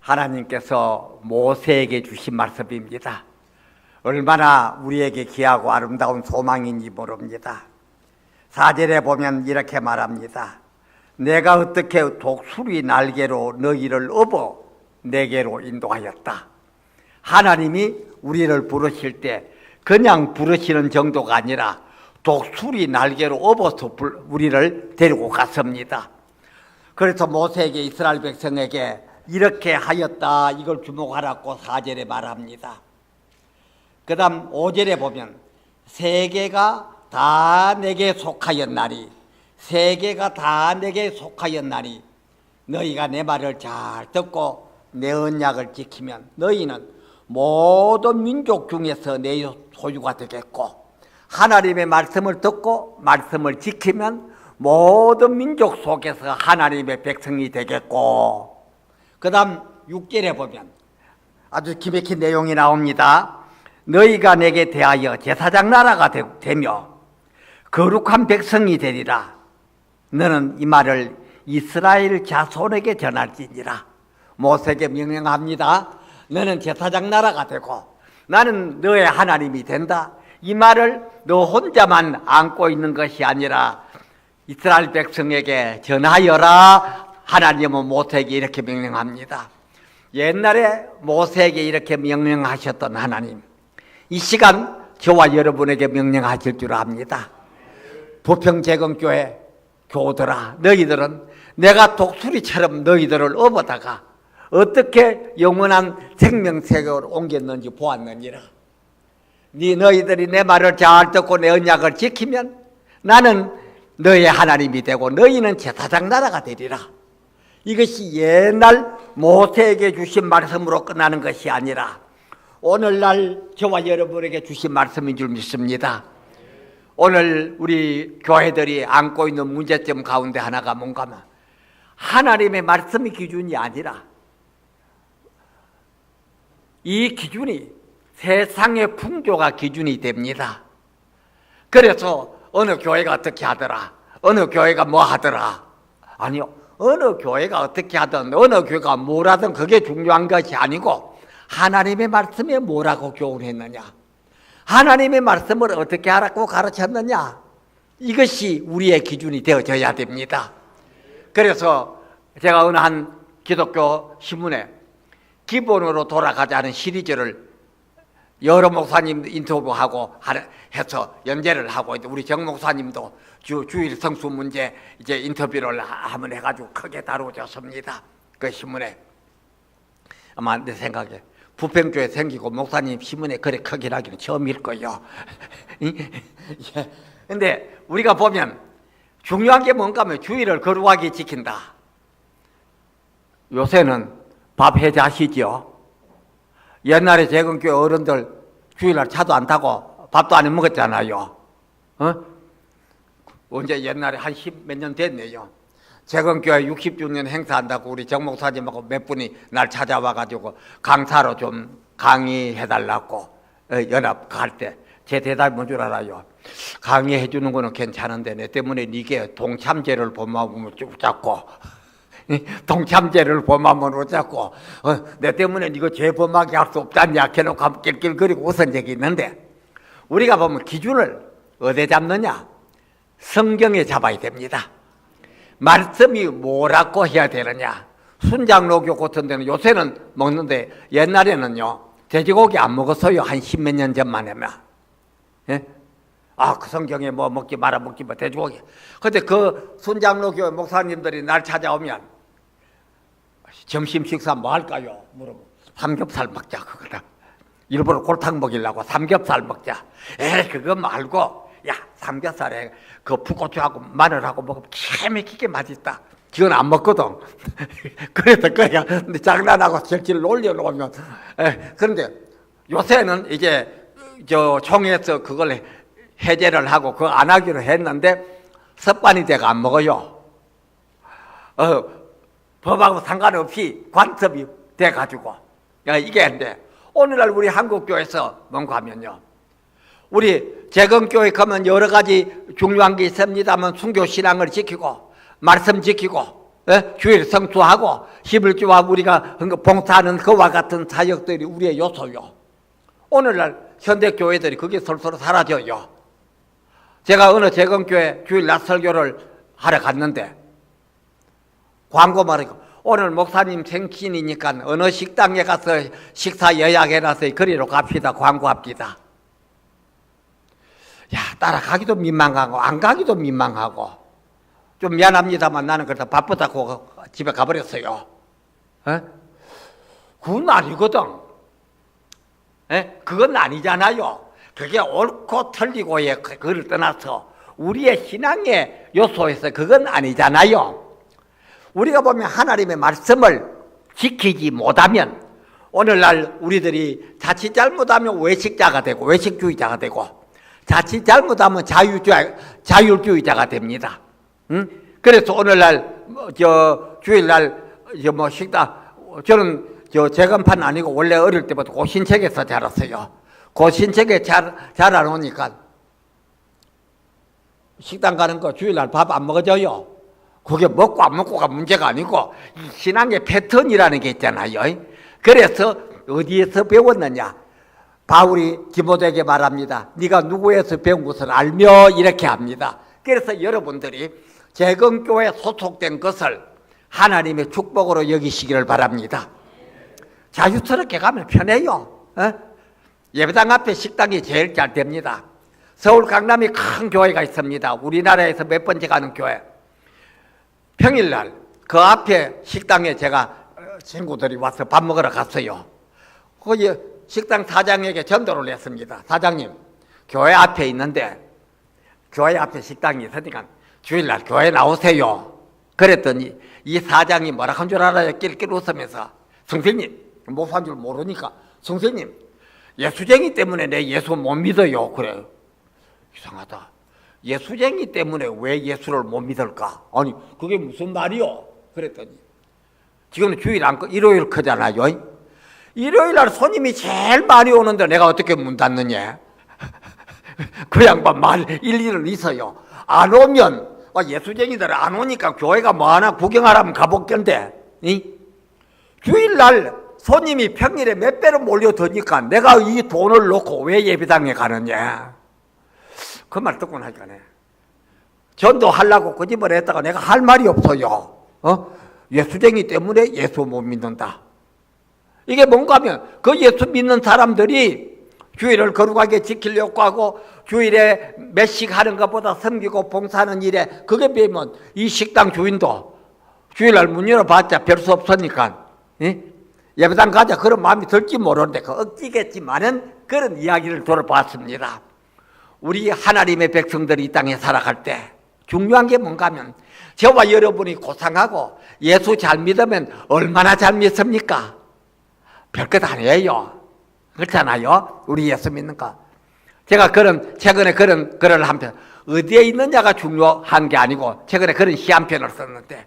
하나님께서 모세에게 주신 말씀입니다. 얼마나 우리에게 귀하고 아름다운 소망인지 모릅니다. 4절에 보면 이렇게 말합니다. 내가 어떻게 독수리 날개로 너희를 업어 내게로 인도하였다. 하나님이 우리를 부르실 때 그냥 부르시는 정도가 아니라 독수리 날개로 업어서 우리를 데리고 갔습니다. 그래서 모세에게 이스라엘 백성에게 이렇게 하였다, 이걸 주목하라고 4절에 말합니다. 그 다음 5절에 보면 세계가 다 내게 속하였나니, 세계가 다 내게 속하였나니 너희가 내 말을 잘 듣고 내 언약을 지키면 너희는 모든 민족 중에서 내 소유가 되겠고, 하나님의 말씀을 듣고 말씀을 지키면 모든 민족 속에서 하나님의 백성이 되겠고, 그 다음 6절에 보면 아주 기막힌 내용이 나옵니다. 너희가 내게 대하여 제사장 나라가 되며 거룩한 백성이 되리라. 너는 이 말을 이스라엘 자손에게 전할지니라. 모세에게 명령합니다. 너는 제사장 나라가 되고 나는 너의 하나님이 된다. 이 말을 너 혼자만 안고 있는 것이 아니라 이스라엘 백성에게 전하여라. 하나님은 모세에게 이렇게 명령합니다. 옛날에 모세에게 이렇게 명령하셨던 하나님, 이 시간 저와 여러분에게 명령하실 줄 압니다. 부평재건교회 교우들아, 너희들은 내가 독수리처럼 너희들을 업어다가 어떻게 영원한 생명세계로 옮겼는지 보았느니라. 너희들이 내 말을 잘 듣고 내 언약을 지키면 나는 너의 하나님이 되고 너희는 제사장 나라가 되리라. 이것이 옛날 모세에게 주신 말씀으로 끝나는 것이 아니라 오늘날 저와 여러분에게 주신 말씀인 줄 믿습니다. 오늘 우리 교회들이 안고 있는 문제점 가운데 하나가 뭔가 하면 하나님의 말씀이 기준이 아니라 이 기준이 세상의 풍조가 기준이 됩니다. 그래서 어느 교회가 어떻게 하더라, 어느 교회가 뭐 하더라, 아니요, 어느 교회가 어떻게 하든 어느 교회가 뭐라든 그게 중요한 것이 아니고 하나님의 말씀에 뭐라고 교훈했느냐, 하나님의 말씀을 어떻게 하라고 가르쳤느냐, 이것이 우리의 기준이 되어져야 됩니다. 그래서 제가 어느 한 기독교 신문에 기본으로 돌아가자는 시리즈를 여러 목사님 인터뷰하고 해서 연재를 하고, 우리 정 목사님도 주일 성수 문제 이제 인터뷰를 한번 해가지고 크게 다루어졌습니다. 그 신문에 아마 내 생각에 부평교회 생기고 목사님 신문에 그래 크게 나기는 처음일 거예요. 근데 우리가 보면 중요한 게 뭔가 하면 주일을 거룩하게 지킨다. 요새는 밥 해자시죠. 옛날에 재건교회 어른들 주일날 차도 안 타고 밥도 안 해 먹었잖아요. 언제 옛날에 한 10몇 년 됐네요. 재건교회 60주년 행사한다고 우리 정 목사님하고 몇 분이 날 찾아와가지고 강사로 좀 강의해달라고 연합 갈 때 제 대답이 뭔 줄 알아요? 강의해 주는 거는 괜찮은데 내 때문에 이게 동참제를 범하면 쭉 잡고 동참제를 범하면 어쩌고 내 때문에 이거 죄범하게 할 수 없잖냐 해놓고 한번 낄낄거리고 웃은 적이 있는데, 우리가 보면 기준을 어디에 잡느냐? 성경에 잡아야 됩니다. 말씀이 뭐라고 해야 되느냐? 순장로교 같은 데는 요새는 먹는데 옛날에는요 돼지고기 안 먹었어요. 한 10몇 년 전만 하면. 예? 그 성경에 뭐 먹지 마라, 먹지 마, 돼지고기. 근데 그 순장로교 목사님들이 날 찾아오면 점심 식사 뭐 할까요? 물어보면 삼겹살 먹자 그거다. 일부러 골탕 먹이려고 삼겹살 먹자. 그거 말고 야 삼겹살에 그 풋고추하고 마늘하고 먹으면 개미기게 맛있다. 그건 안 먹거든. 그래서 그냥 장난하고 절질 올려놓으면. 그런데 요새는 이제 저 총회에서 그걸 해제를 하고 그거 안 하기로 했는데 습관이 돼가 안 먹어요. 법하고 상관없이 관습이 돼가지고 이게 근데 오늘날 우리 한국교회에서 뭔가 하면요, 우리 재건교회 가면 여러 가지 중요한 게 있습니다만 순교신앙을 지키고 말씀 지키고 주일 성수하고 11조와 우리가 봉사하는 그와 같은 사역들이 우리의 요소요. 오늘날 현대교회들이 그게 서로 사라져요. 제가 어느 재건교회 주일날 설교를 하러 갔는데 광고 말이고 오늘 목사님 생신이니까 어느 식당에 가서 식사 예약해놔서 거리로 갑시다. 광고합니다. 야, 따라가기도 민망하고 안 가기도 민망하고 좀 미안합니다만 나는 그래서 바쁘다고 집에 가버렸어요. 그건 아니거든. 그건 아니잖아요. 그게 옳고 틀리고의 그걸 떠나서 우리의 신앙의 요소에서 그건 아니잖아요. 우리가 보면 하나님의 말씀을 지키지 못하면 오늘날 우리들이 자칫 잘못하면 외식자가 되고 외식주의자가 되고 자칫 잘못하면 자율주의자가 됩니다. 그래서 오늘날 주일날 식당 저는 재건판 아니고 원래 어릴 때부터 고신책에서 자랐어요. 고신책에 자라놓으니까 식당 가는 거 주일날 밥 안 먹어줘요. 그게 먹고 안 먹고가 문제가 아니고 이 신앙의 패턴이라는 게 있잖아요. 그래서 어디에서 배웠느냐? 바울이 디모데에게 말합니다. 네가 누구에서 배운 것을 알며 이렇게 합니다. 그래서 여러분들이 재건교회에 소속된 것을 하나님의 축복으로 여기시기를 바랍니다. 자유스럽게 가면 편해요. 예배당 앞에 식당이 제일 잘 됩니다. 서울 강남에 큰 교회가 있습니다. 우리나라에서 몇 번째 가는 교회. 평일날 그 앞에 식당에 제가 친구들이 와서 밥 먹으러 갔어요. 거기 식당 사장에게 전도를 했습니다. 사장님, 교회 앞에 있는데 교회 앞에 식당이 있으니까 주일날 교회 나오세요. 그랬더니 이 사장이 뭐라 한 줄 알아요? 낄낄 웃으면서 선생님, 목사인 줄 모르니까 선생님, 예수쟁이 때문에 내 예수 못 믿어요. 그래요. 이상하다. 예수쟁이 때문에 왜 예수를 못 믿을까? 아니 그게 무슨 말이요? 그랬더니 지금 주일 안 일요일 크잖아요. 일요일 날 손님이 제일 많이 오는데 내가 어떻게 문 닫느냐? 그 양반 말 일리는 있어요. 안 오면 예수쟁이들 안 오니까 교회가 뭐 하나 구경하라면 가볼건데 주일날 손님이 평일에 몇 배로 몰려드니까 내가 이 돈을 놓고 왜 예배당에 가느냐? 그 말 듣고 나니까네. 전도하려고 그 집을 했다가 내가 할 말이 없어요. 예수쟁이 때문에 예수 못 믿는다. 이게 뭔가 하면 그 예수 믿는 사람들이 주일을 거룩하게 지키려고 하고 주일에 몇씩 하는 것보다 섬기고 봉사하는 일에 그게 비하면 이 식당 주인도 주일날 문 열어봤자 별 수 없으니까 예배당 가자 그런 마음이 들지 모르는데 그 억지겠지만은 그런 이야기를 들어봤습니다. 우리 하나님의 백성들이 이 땅에 살아갈 때 중요한 게 뭔가 하면 저와 여러분이 고상하고 예수 잘 믿으면 얼마나 잘 믿습니까? 별것 아니에요. 그렇잖아요. 우리 예수 믿는가. 제가 최근에 그런 글을 한 편, 어디에 있느냐가 중요한 게 아니고 최근에 그런 시 한 편을 썼는데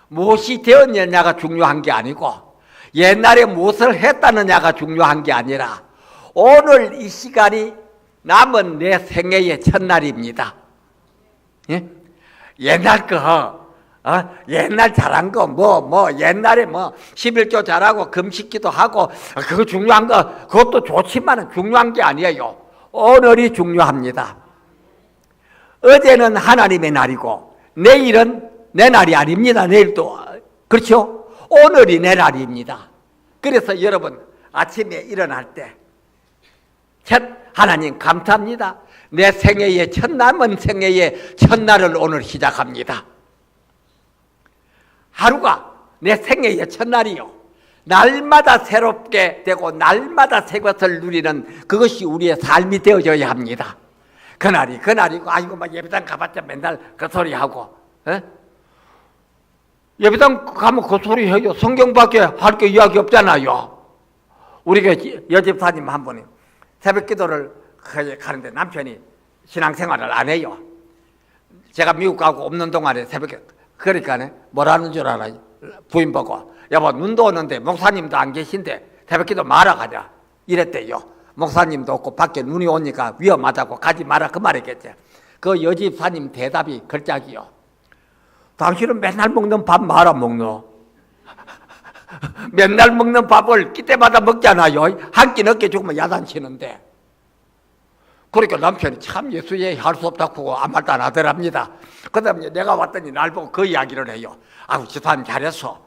무엇이 되었느냐가 중요한 게 아니고 옛날에 무엇을 했다느냐가 중요한 게 아니라 오늘 이 시간이 남은 내 생애의 첫날입니다. 예? 옛날 옛날 잘한 거, 옛날에 11조 잘하고 금식기도 하고, 그거 중요한 거, 그것도 좋지만 중요한 게 아니에요. 오늘이 중요합니다. 어제는 하나님의 날이고, 내일은 내 날이 아닙니다. 내일도. 그렇죠? 오늘이 내 날입니다. 그래서 여러분, 아침에 일어날 때, 하나님 감사합니다. 내 생애의 남은 생애의 첫날을 오늘 시작합니다. 하루가 내 생애의 첫날이요. 날마다 새롭게 되고 날마다 새 것을 누리는 그것이 우리의 삶이 되어져야 합니다. 그날이고 아이고 막 예배당 가봤자 맨날 그 소리 하고 예배당 가면 그 소리 해요. 성경밖에 할 게 이야기 없잖아요. 우리가 여집사님 한 분이 새벽 기도를 가는데 남편이 신앙생활을 안 해요. 제가 미국 가고 없는 동안에 새벽에 그러니까 뭐라는 줄 알아요. 부인 보고 여보 눈도 오는데 목사님도 안 계신데 새벽 기도 마라 가자 이랬대요. 목사님도 없고 밖에 눈이 오니까 위험하다고 가지 마라 그 말이겠지. 그 여집사님 대답이 걸작이요. 당신은 맨날 먹는 밥 말아 먹노? 맨날 먹는 밥을 끼때마다 먹잖아요. 한 끼 늦게 죽으면 야단치는데. 그러니까 남편이 참 예수에 할 수 없다고 아무 말도 안 하더랍니다. 그 다음에 내가 왔더니 날 보고 그 이야기를 해요. 아우, 집사님 잘했어.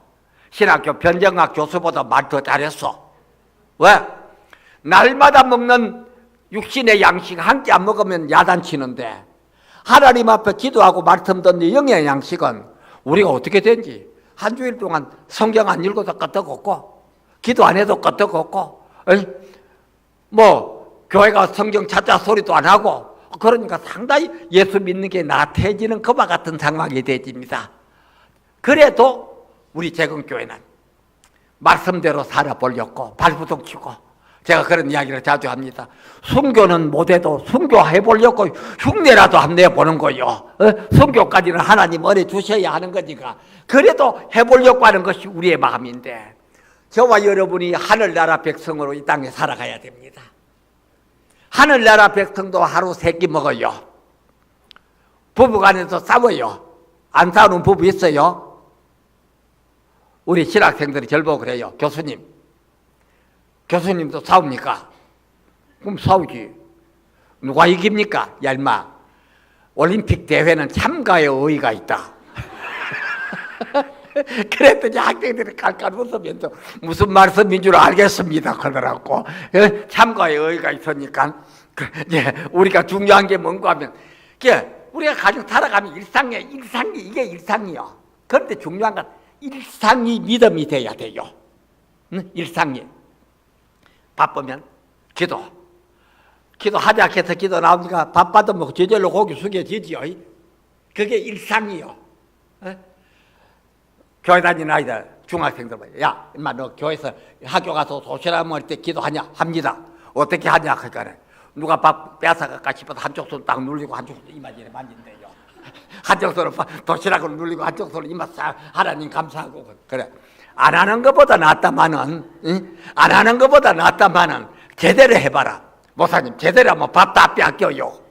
신학교 변정학 교수보다 말 더 잘했어. 왜? 날마다 먹는 육신의 양식 한 끼 안 먹으면 야단치는데, 하나님 앞에 기도하고 말씀 듣는 영의 양식은 우리가 어떻게 된지 한 주일 동안 성경 안 읽어도 끄떡없고 기도 안 해도 끄떡없고 뭐 교회 가 성경 찾자 소리도 안 하고, 그러니까 상당히 예수 믿는 게 나태해지는 그와 같은 상황이 되집니다. 그래도 우리 재건교회는 말씀대로 살아보려고 발부둥 치고, 제가 그런 이야기를 자주 합니다. 순교는 못해도 순교해보려고 흉내라도 한번 내보는 거요. 순교까지는 하나님 은혜 주셔야 하는 거니까 그래도 해보려고 하는 것이 우리의 마음인데, 저와 여러분이 하늘나라 백성으로 이 땅에 살아가야 됩니다. 하늘나라 백성도 하루 3끼 먹어요. 부부간에서 싸워요. 안 싸우는 부부 있어요? 우리 신학생들이 절 보고 그래요. 교수님도 싸웁니까? 그럼 싸우지. 누가 이깁니까? 야 인마, 올림픽 대회는 참가의 의의가 있다. 그랬더니 학생들이 깔깔 웃으면서 무슨 말씀인 줄 알겠습니다 그러더라고. 참가의 의의가 있으니까 우리가 중요한 게 뭔가 하면, 우리가 가지고 살아가면 일상이 이게 일상이요. 그런데 중요한 건 일상이 믿음이 돼야 돼요. 일상이. 바쁘면 기도하자 해서 기도 나오니까 바빠도 뭐 저절로 고개 숙여지지요. 그게 일상이요. 교회 다니는 아이들, 중학생들 봐. 야, 인마 너 교회에서 학교 가서 도시락 먹을 때 기도하냐? 합니다. 어떻게 하냐? 그러니까 누가 밥 뺏어갈까 싶어서 한쪽 손 딱 눌리고 한쪽 손 이마 이래 만진대요. 한쪽 손으로 도시락을 눌리고 한쪽 손으로 이마 싹 하나님 감사하고 그래. 안 하는 것보다 낫다마는 제대로 해봐라. 목사님 제대로 하면 밥 다 뺏겨요.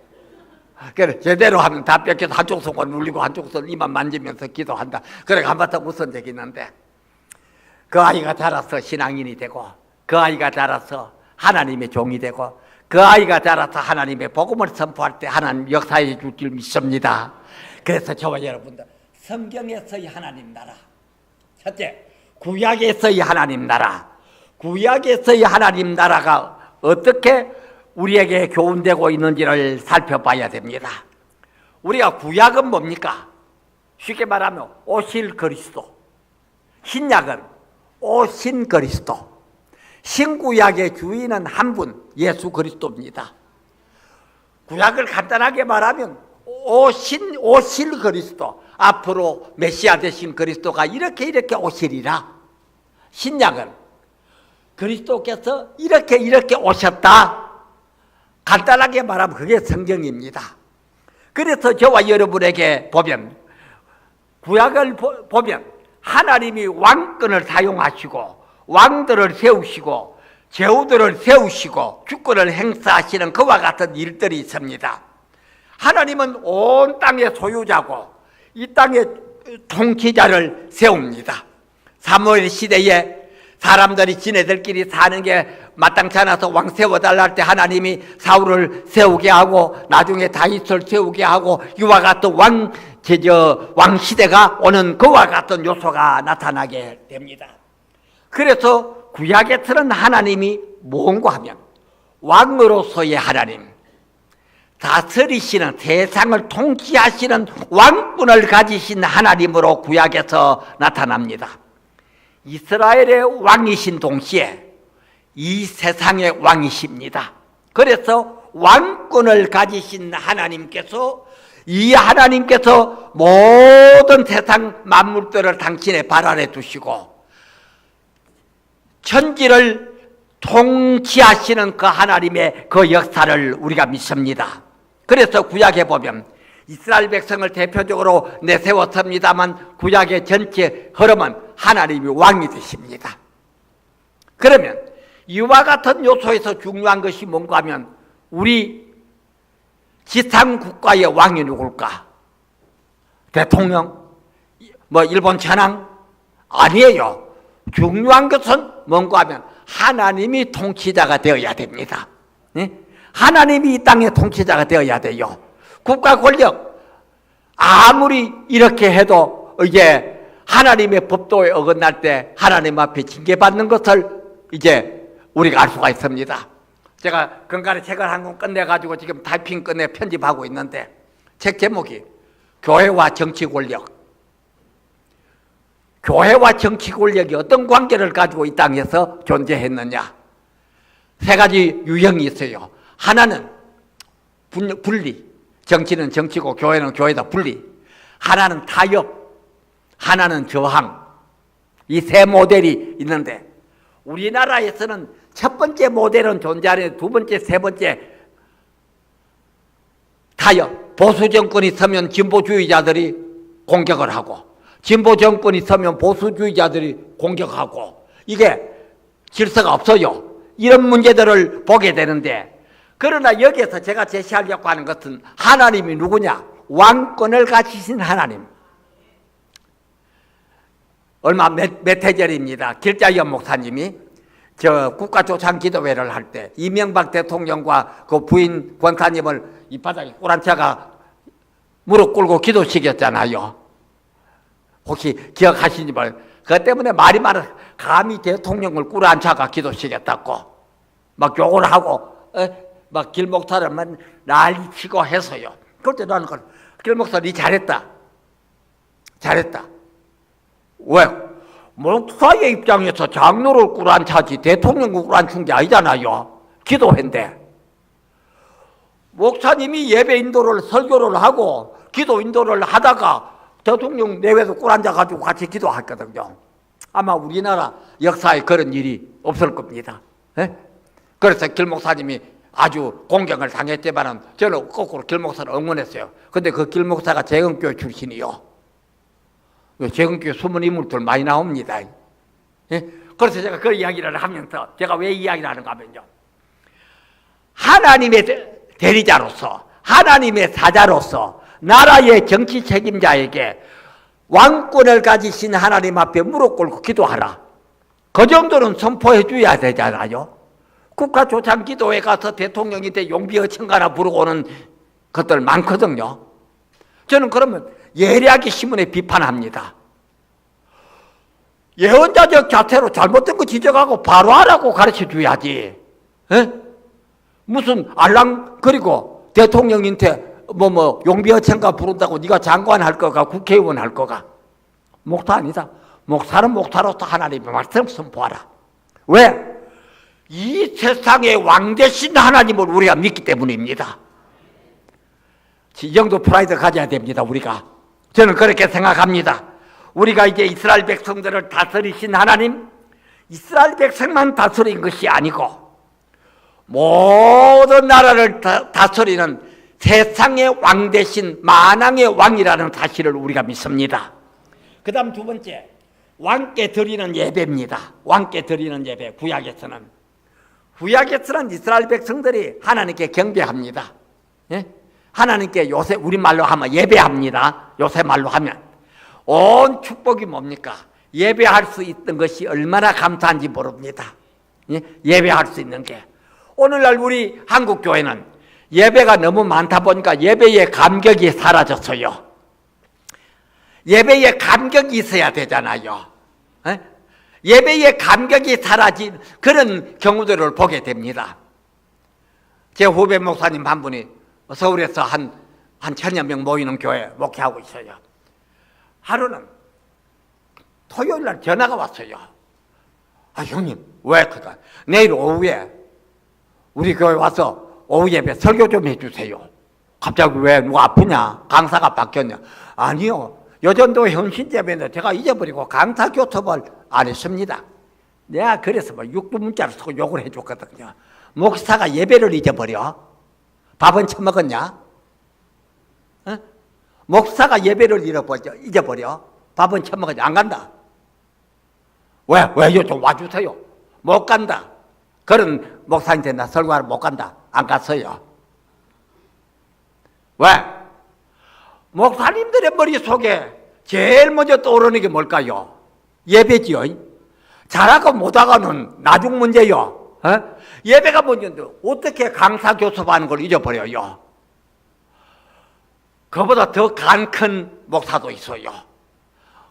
그래, 제대로 하면 다 뺏겨서 한쪽 손을 눌리고 한쪽 손 이만 만지면서 기도한다. 그래, 한바탕 웃은 적이 있는데, 그 아이가 자라서 신앙인이 되고, 그 아이가 자라서 하나님의 종이 되고, 그 아이가 자라서 하나님의 복음을 선포할 때 하나님 역사해 줄 줄 믿습니다. 그래서 저와 여러분들, 성경에서의 하나님 나라, 첫째, 구약에서의 하나님 나라, 구약에서의 하나님 나라가 어떻게 우리에게 교훈되고 있는지를 살펴봐야 됩니다. 우리가 구약은 뭡니까? 쉽게 말하면 오실 그리스도, 신약은 오신 그리스도, 신구약의 주인은 한 분, 예수 그리스도입니다. 구약을 간단하게 말하면 오실 그리스도, 앞으로 메시아 되신 그리스도가 이렇게 오시리라. 신약은 그리스도께서 이렇게 오셨다. 간단하게 말하면 그게 성경입니다. 그래서 저와 여러분에게 보면, 구약을 보면 하나님이 왕권을 사용하시고 왕들을 세우시고 제후들을 세우시고 주권을 행사하시는 그와 같은 일들이 있습니다. 하나님은 온 땅의 소유자고 이 땅의 통치자를 세웁니다. 사무엘 시대에 사람들이 지네들끼리 사는 게 마땅치 않아서 왕 세워달라 할 때 하나님이 사울을 세우게 하고 나중에 다윗을 세우게 하고 이와 같은 왕 시대가 오는 그와 같은 요소가 나타나게 됩니다. 그래서 구약에서는 하나님이 뭔가 하면 왕으로서의 하나님, 다스리시는 세상을 통치하시는 왕권을 가지신 하나님으로 구약에서 나타납니다. 이스라엘의 왕이신 동시에 이 세상의 왕이십니다. 그래서 왕권을 가지신 하나님께서, 이 하나님께서 모든 세상 만물들을 당신의 발 아래 두시고 천지를 통치하시는 그 하나님의 그 역사를 우리가 믿습니다. 그래서 구약에 보면 이스라엘 백성을 대표적으로 내세웠습니다만 구약의 전체 흐름은 하나님이 왕이 되십니다. 그러면 이와 같은 요소에서 중요한 것이 뭔가 하면 우리 지상국가의 왕이 누굴까? 대통령, 뭐 일본 천황? 아니에요. 중요한 것은 뭔가 하면 하나님이 통치자가 되어야 됩니다. 하나님이 이 땅의 통치자가 되어야 돼요. 국가 권력 아무리 이렇게 해도 이제 하나님의 법도에 어긋날 때 하나님 앞에 징계받는 것을 이제 우리가 알 수가 있습니다. 제가 근간에 책을 한 권 끝내가지고 지금 타이핑 끝내 편집하고 있는데 책 제목이 교회와 정치 권력. 교회와 정치 권력이 어떤 관계를 가지고 이 땅에서 존재했느냐. 세 가지 유형이 있어요. 하나는 분리. 정치는 정치고 교회는 교회다 분리. 하나는 타협. 하나는 저항. 이 세 모델이 있는데 우리나라에서는 첫 번째 모델은 존재하는데 두 번째, 세 번째 타협. 보수 정권이 서면 진보주의자들이 공격을 하고 진보 정권이 서면 보수주의자들이 공격하고 이게 질서가 없어요. 이런 문제들을 보게 되는데 그러나 여기에서 제가 제시하려고 하는 것은 하나님이 누구냐? 왕권을 가지신 하나님. 얼마 몇 해 전입니다. 길자연 목사님이 저 국가조창기도회를 할 때 이명박 대통령과 그 부인 권사님을 이 바닥에 꿇앉혀가 무릎 꿇고 기도시켰잖아요. 혹시 기억하시는지 모르겠어요. 그것 때문에 말이 많아. 감히 대통령을 꿇어앉혀가 기도시켰다고 막 욕을 하고 막 길목사를 난리치고 해서요. 그때 나는 길목사 니 잘했다. 잘했다. 왜? 목사의 입장에서 장로를 꿇어앉혀지 대통령을 꿇어앉힌 게 아니잖아요. 기도했는데 목사님이 예배 인도를 설교를 하고 기도 인도를 하다가 대통령 내외에서 꿇어앉아가지고 같이 기도했거든요. 아마 우리나라 역사에 그런 일이 없을 겁니다. 그래서 길 목사님이 아주 공경을 당했지만은 저는 거꾸로 길 목사를 응원했어요. 근데 그 길 목사가 재흥교회 출신이요. 재흥교회 숨은 인물들 많이 나옵니다. 그래서 제가 그 이야기를 하면서 제가 왜 이야기를 하는가 하면요. 하나님의 대리자로서 하나님의 사자로서 나라의 정치 책임자에게 왕권을 가지신 하나님 앞에 무릎 꿇고 기도하라. 그 정도는 선포해 줘야 되잖아요. 국가조창기도회 가서 대통령한테 용비어천가나 부르고 오는 것들 많거든요. 저는 그러면 예리하게 신문에 비판합니다. 예언자적 자태로 잘못된 거 지적하고 바로 하라고 가르쳐 줘야지. 무슨 알랑거리고 대통령한테 용비어천가 부른다고 네가 장관 할 거가 국회의원 할 거가. 목사 아니다. 목사는 목사로서 하나님의 말씀 선포하라. 왜? 이 세상의 왕 되신 하나님을 우리가 믿기 때문입니다. 이 정도 프라이드 가져야 됩니다. 우리가. 저는 그렇게 생각합니다. 우리가 이제 이스라엘 백성들을 다스리신 하나님, 이스라엘 백성만 다스린 것이 아니고 모든 나라를 다스리는 세상의 왕 대신 만왕의 왕이라는 사실을 우리가 믿습니다. 그 다음 두 번째, 왕께 드리는 예배입니다. 왕께 드리는 예배, 구약에서는 이스라엘 백성들이 하나님께 경배합니다. 하나님께 요새 우리말로 하면 예배합니다. 요새 말로 하면 온 축복이 뭡니까? 예배할 수 있던 것이 얼마나 감사한지 모릅니다. 예배할 수 있는 게. 오늘날 우리 한국교회는 예배가 너무 많다 보니까 예배의 감격이 사라졌어요. 예배의 감격이 있어야 되잖아요. 예배의 감격이 사라진 그런 경우들을 보게 됩니다. 제 후배 목사님 한 분이 서울에서 한 1000여 명 모이는 교회 목회하고 있어요. 하루는 토요일 날 전화가 왔어요. 아, 형님, 왜 그러다? 내일 오후에 우리 교회 와서 오후 예배 설교 좀 해주세요. 갑자기 왜 누가 아프냐? 강사가 바뀌었냐? 아니요. 여전도 현신예배인데 제가 잊어버리고 강사 교섭을 안 했습니다. 내가 그래서 육두문자를 쓰고 욕을 해줬거든요. 목사가 예배를 잊어버려? 밥은 처먹었냐? 목사가 예배를 잊어버려? 밥은 처먹었냐? 안 간다. 왜요? 좀 와주세요. 못 간다. 그런 목사한테 나 설교하러 못 간다. 안 갔어요. 왜? 목사님들의 머릿속에 제일 먼저 떠오르는 게 뭘까요? 예배지요. 잘하고 못하고는 나중 문제요. 예배가 먼저인데 어떻게 강사 교섭하는 걸 잊어버려요? 그보다 더 간 큰 목사도 있어요.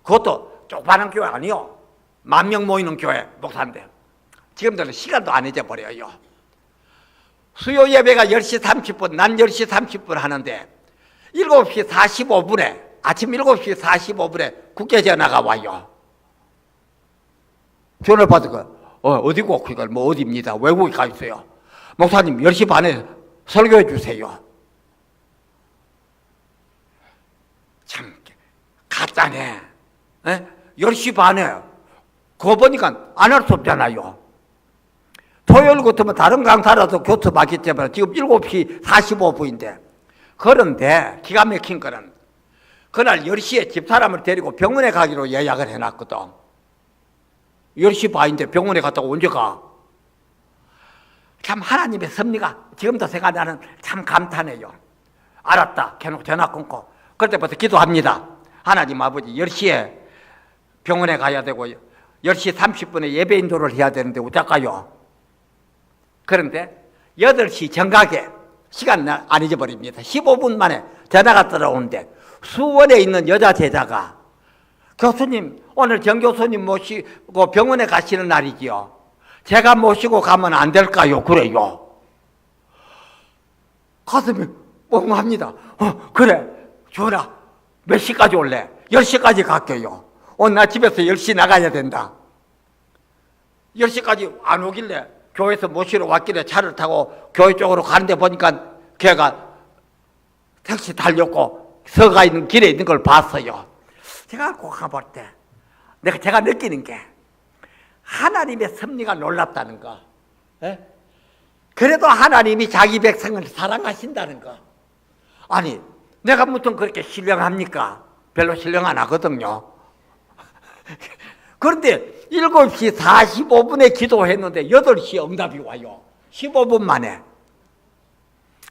그것도 조그마한 교회 아니요. 10,000명 모이는 교회 목사인데 지금들은 시간도 안 잊어버려요. 수요 예배가 10시 30분, 난 10시 30분 하는데 7시 45분에, 아침 7시 45분에 국제 전화가 와요. 전화를 받으니까 어디고? 그러니까 뭐 어디입니다. 외국에 가 있어요. 목사님 10시 반에 설교해 주세요. 참 가짜네. 10시 반에 그거 보니까 안 할 수 없잖아요. 토요일 같으면 다른 강사라도 교섭하기 때문에 지금 7시 45분인데 그런데 기가 막힌 거는 그날 10시에 집사람을 데리고 병원에 가기로 예약을 해놨거든. 10시 반인데 병원에 갔다고 언제 가? 참 하나님의 섭리가 지금도 생각나는 참 감탄해요. 알았다. 계속 전화 끊고 그때부터 기도합니다. 하나님 아버지 10시에 병원에 가야 되고 10시 30분에 예배 인도를 해야 되는데 어떡할까요? 그런데 8시 정각에 시간 안 잊어버립니다. 15분 만에 전화가 들어오는데 수원에 있는 여자 제자가 교수님 오늘 정 교수님 모시고 병원에 가시는 날이지요. 제가 모시고 가면 안 될까요? 그래요. 가슴이 뻥합니다. 그래 주라 몇 시까지 올래? 10시까지 갈게요. 오늘 나 집에서 10시 나가야 된다. 10시까지 안 오길래 교회에서 모시러 왔길래 차를 타고 교회 쪽으로 가는데 보니까 걔가 택시 달렸고 서가 있는 길에 있는 걸 봤어요. 제가 꼭 가볼 때 제가 느끼는 게 하나님의 섭리가 놀랍다는 거. 그래도 하나님이 자기 백성을 사랑하신다는 거. 아니 내가 무슨 그렇게 신령합니까? 별로 신령 안 하거든요. 그런데 7시 45분에 기도했는데 8시에 응답이 와요. 15분 만에.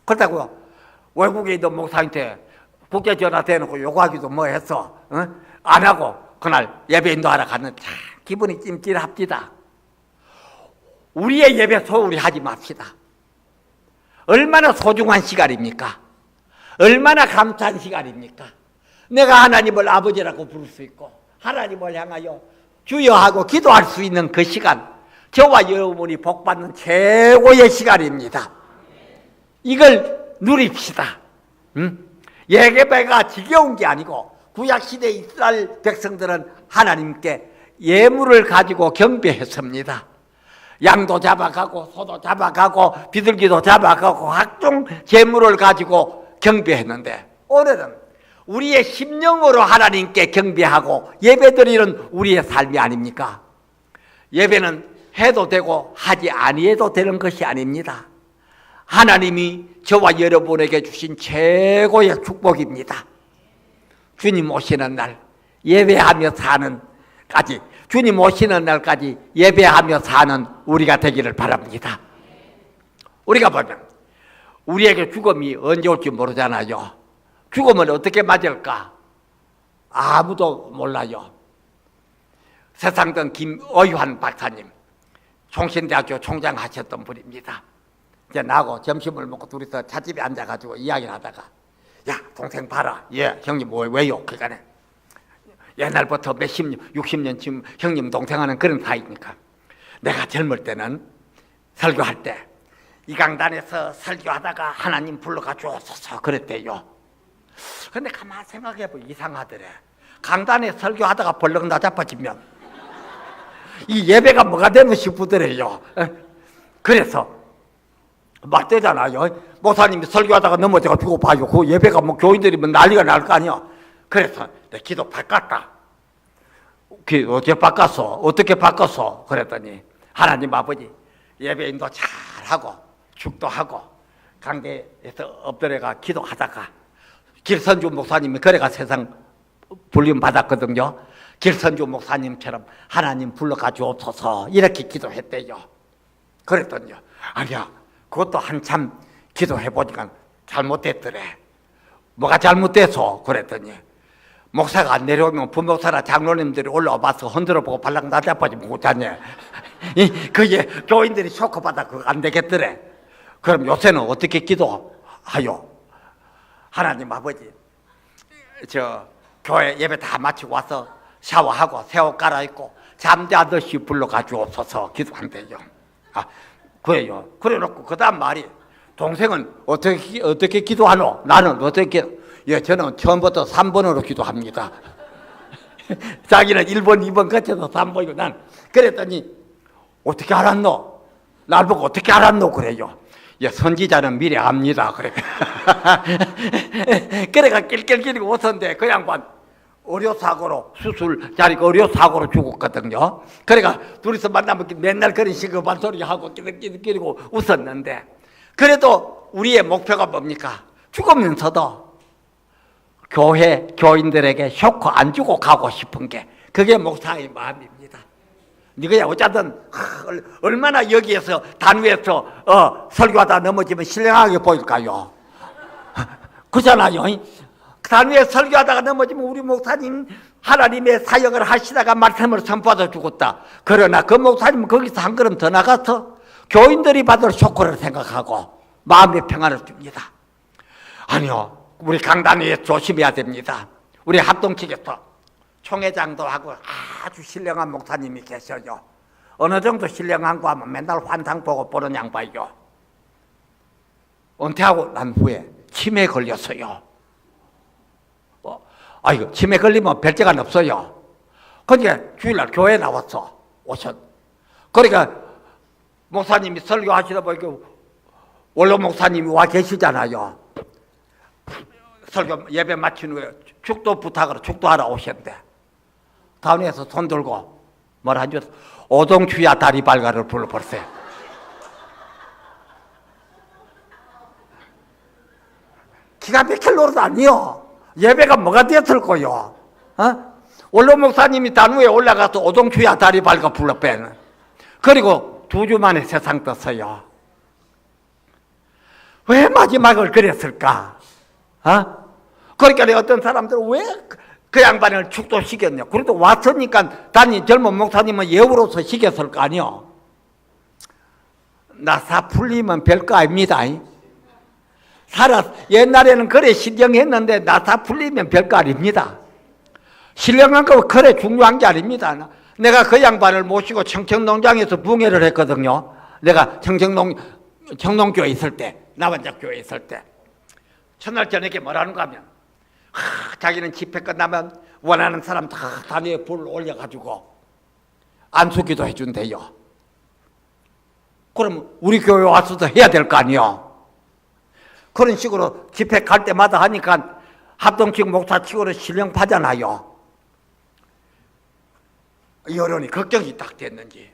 그렇다고요. 외국에 있는 목사한테 국제 전화 대놓고 요구하기도 뭐 했어. 안 하고 그날 예배 인도하러 갔는데 참 기분이 찜찜합니다. 우리의 예배 소홀히 하지 맙시다. 얼마나 소중한 시간입니까? 얼마나 감사한 시간입니까? 내가 하나님을 아버지라고 부를 수 있고 하나님을 향하여 주여 하고 기도할 수 있는 그 시간, 저와 여러분이 복받는 최고의 시간입니다. 이걸 누립시다. 예배가 지겨운 게 아니고 구약시대 이스라엘 백성들은 하나님께 예물을 가지고 경배했습니다. 양도 잡아가고 소도 잡아가고 비둘기도 잡아가고 각종 제물을 가지고 경배했는데 오늘은 우리의 심령으로 하나님께 경배하고 예배드리는 우리의 삶이 아닙니까? 예배는 해도 되고 하지 아니해도 되는 것이 아닙니다. 하나님이 저와 여러분에게 주신 최고의 축복입니다. 주님 오시는 날 예배하며 사는 까지 주님 오시는 날까지 예배하며 사는 우리가 되기를 바랍니다. 우리가 보면 우리에게 죽음이 언제 올지 모르잖아요. 죽음은 어떻게 맞을까? 아무도 몰라요. 세상던 김의환 박사님, 총신대학교 총장 하셨던 분입니다. 이제 나하고 점심을 먹고 둘이서 찻집에 앉아가지고 이야기를 하다가 야 동생 봐라. 예 형님 왜요? 그러니까 옛날부터 몇십 년 60년쯤 형님 동생하는 그런 사이니까 내가 젊을 때는 설교할 때 이 강단에서 설교하다가 하나님 불러가 주옵소서 그랬대요. 근데 가만 생각해보면 이상하더래. 강단에 설교하다가 벌렁 나자빠지면 이 예배가 뭐가 되나 싶더래요. 그래서 맞대잖아요. 목사님이 설교하다가 넘어져가지고 봐요. 그 예배가 뭐 교인들이면 난리가 날 거 아니야. 그래서 내 기도 바꿨다. 어떻게 바꿨어? 어떻게 바꿨어? 그랬더니 하나님 아버지 예배인도 잘하고 축도 하고 강대에서 엎드려가 기도하다가 길선주 목사님이 그래가 세상 불림 받았거든요. 길선주 목사님처럼 하나님 불러가 주옵소서 이렇게 기도했대요. 그랬더니요. 아니야 그것도 한참 기도해보니까 잘못됐더래. 뭐가 잘못돼서 그랬더니 목사가 안 내려오면 부목사나 장로님들이 올라와서 흔들어 보고 발랑 나자빠지 못하네. 그게 교인들이 쇼크받아 그거 안 되겠더래. 그럼 요새는 어떻게 기도하요? 하나님 아버지, 저 교회 예배 다 마치고 와서 샤워하고 새 옷 갈아입고 잠자듯이 불러가지옵소서 기도한대요. 아, 그래요. 그래 놓고 그 다음 말이, 동생은 어떻게 기도하노? 나는 어떻게? 예, 저는 처음부터 3번으로 기도합니다. 자기는 1번, 2번 거쳐서 3번이고 난 그랬더니 어떻게 알았노? 날 보고 어떻게 알았노? 그래요. 예, 선지자는 미리 압니다. 그래. 그래가 낄낄끼리고 웃었는데 그 양반 의료사고로 수술 자리가 의료사고로 죽었거든요. 그래가 둘이서 만나면 맨날 그런 시급한 소리 하고 끼리끼리고 웃었는데, 그래도 우리의 목표가 뭡니까? 죽으면서도 교회 교인들에게 쇼크 안 주고 가고 싶은 게 그게 목사의 마음입니다. 네가 어쨌든 얼마나 여기에서 단위에서 설교하다 넘어지면 신령하게 보일까요? 그잖아요. 단위에 설교하다가 넘어지면 우리 목사님 하나님의 사역을 하시다가 말씀을 선포하다 죽었다. 그러나 그 목사님은 거기서 한 걸음 더 나가서 교인들이 받을 쇼크를 생각하고 마음의 평안을 줍니다. 아니요, 우리 강단위에 조심해야 됩니다. 우리 합동측에서 총회장도 하고 아주 신령한 목사님이 계셔요. 어느 정도 신령한 거 하면 맨날 환상 보고 보는 양반이요. 은퇴하고 난 후에 치매에 걸렸어요. 아이고, 치매 걸리면 별재간 없어요. 그러니까 주일날 교회에 나왔어. 오셨. 그러니까 목사님이 설교하시다 보니까 원로 목사님이 와 계시잖아요. 설교 예배 마친 후에 축도 부탁으로 축도하러 오셨는데 다운에서 손 들고 뭘 한 줄, 오동추야 다리 발가를 불러버렸어요. 기가 막힐 노릇 아니요. 예배가 뭐가 됐을 거요? 원로 목사님이 단위에 올라가서 오동추야 다리 발가 불러 빼는. 그리고 2주 만에 세상 떴어요. 왜 마지막을 그랬을까? 그러니까 어떤 사람들은 왜 그 양반을 축도시켰냐? 그래도 왔으니까 단위 젊은 목사님은 예우로서 시켰을 거 아니요. 나사 풀리면 별거 아닙니다. 옛날에는 그래 신령했는데 나사 풀리면 별거 아닙니다. 신령한 거 그래 중요한 게 아닙니다. 내가 그 양반을 모시고 청평농장에서 붕해를 했거든요. 내가 청농교에 있을 때, 남원작교에 있을 때. 첫날 저녁에 뭐라는가 하면 자기는 집회 끝나면 원하는 사람 다 단위에 불을 올려가지고 안수기도 해준대요. 그럼 우리 교회 와서도 해야 될 거 아니요. 그런 식으로 집회 갈 때마다 하니까 합동측 목사치고는 신령파잖아요. 여론이 걱정이 딱 됐는지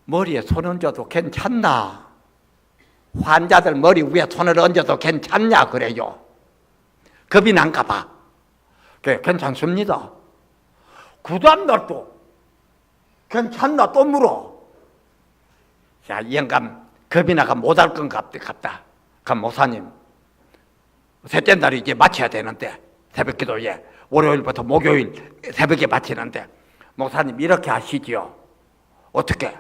머리에 손 얹어도 괜찮나? 환자들 머리 위에 손을 얹어도 괜찮냐 그래요. 겁이 난가 봐. 괜찮습니다. 그 다음날 또 괜찮나 또 물어. 자, 이 영감 겁이 나가 못할 건 같다. 그럼 목사님 셋째 날이 이제 마쳐야 되는데 새벽 기도에 월요일부터 목요일 새벽에 마치는데 목사님 이렇게 하시지요. 어떻게?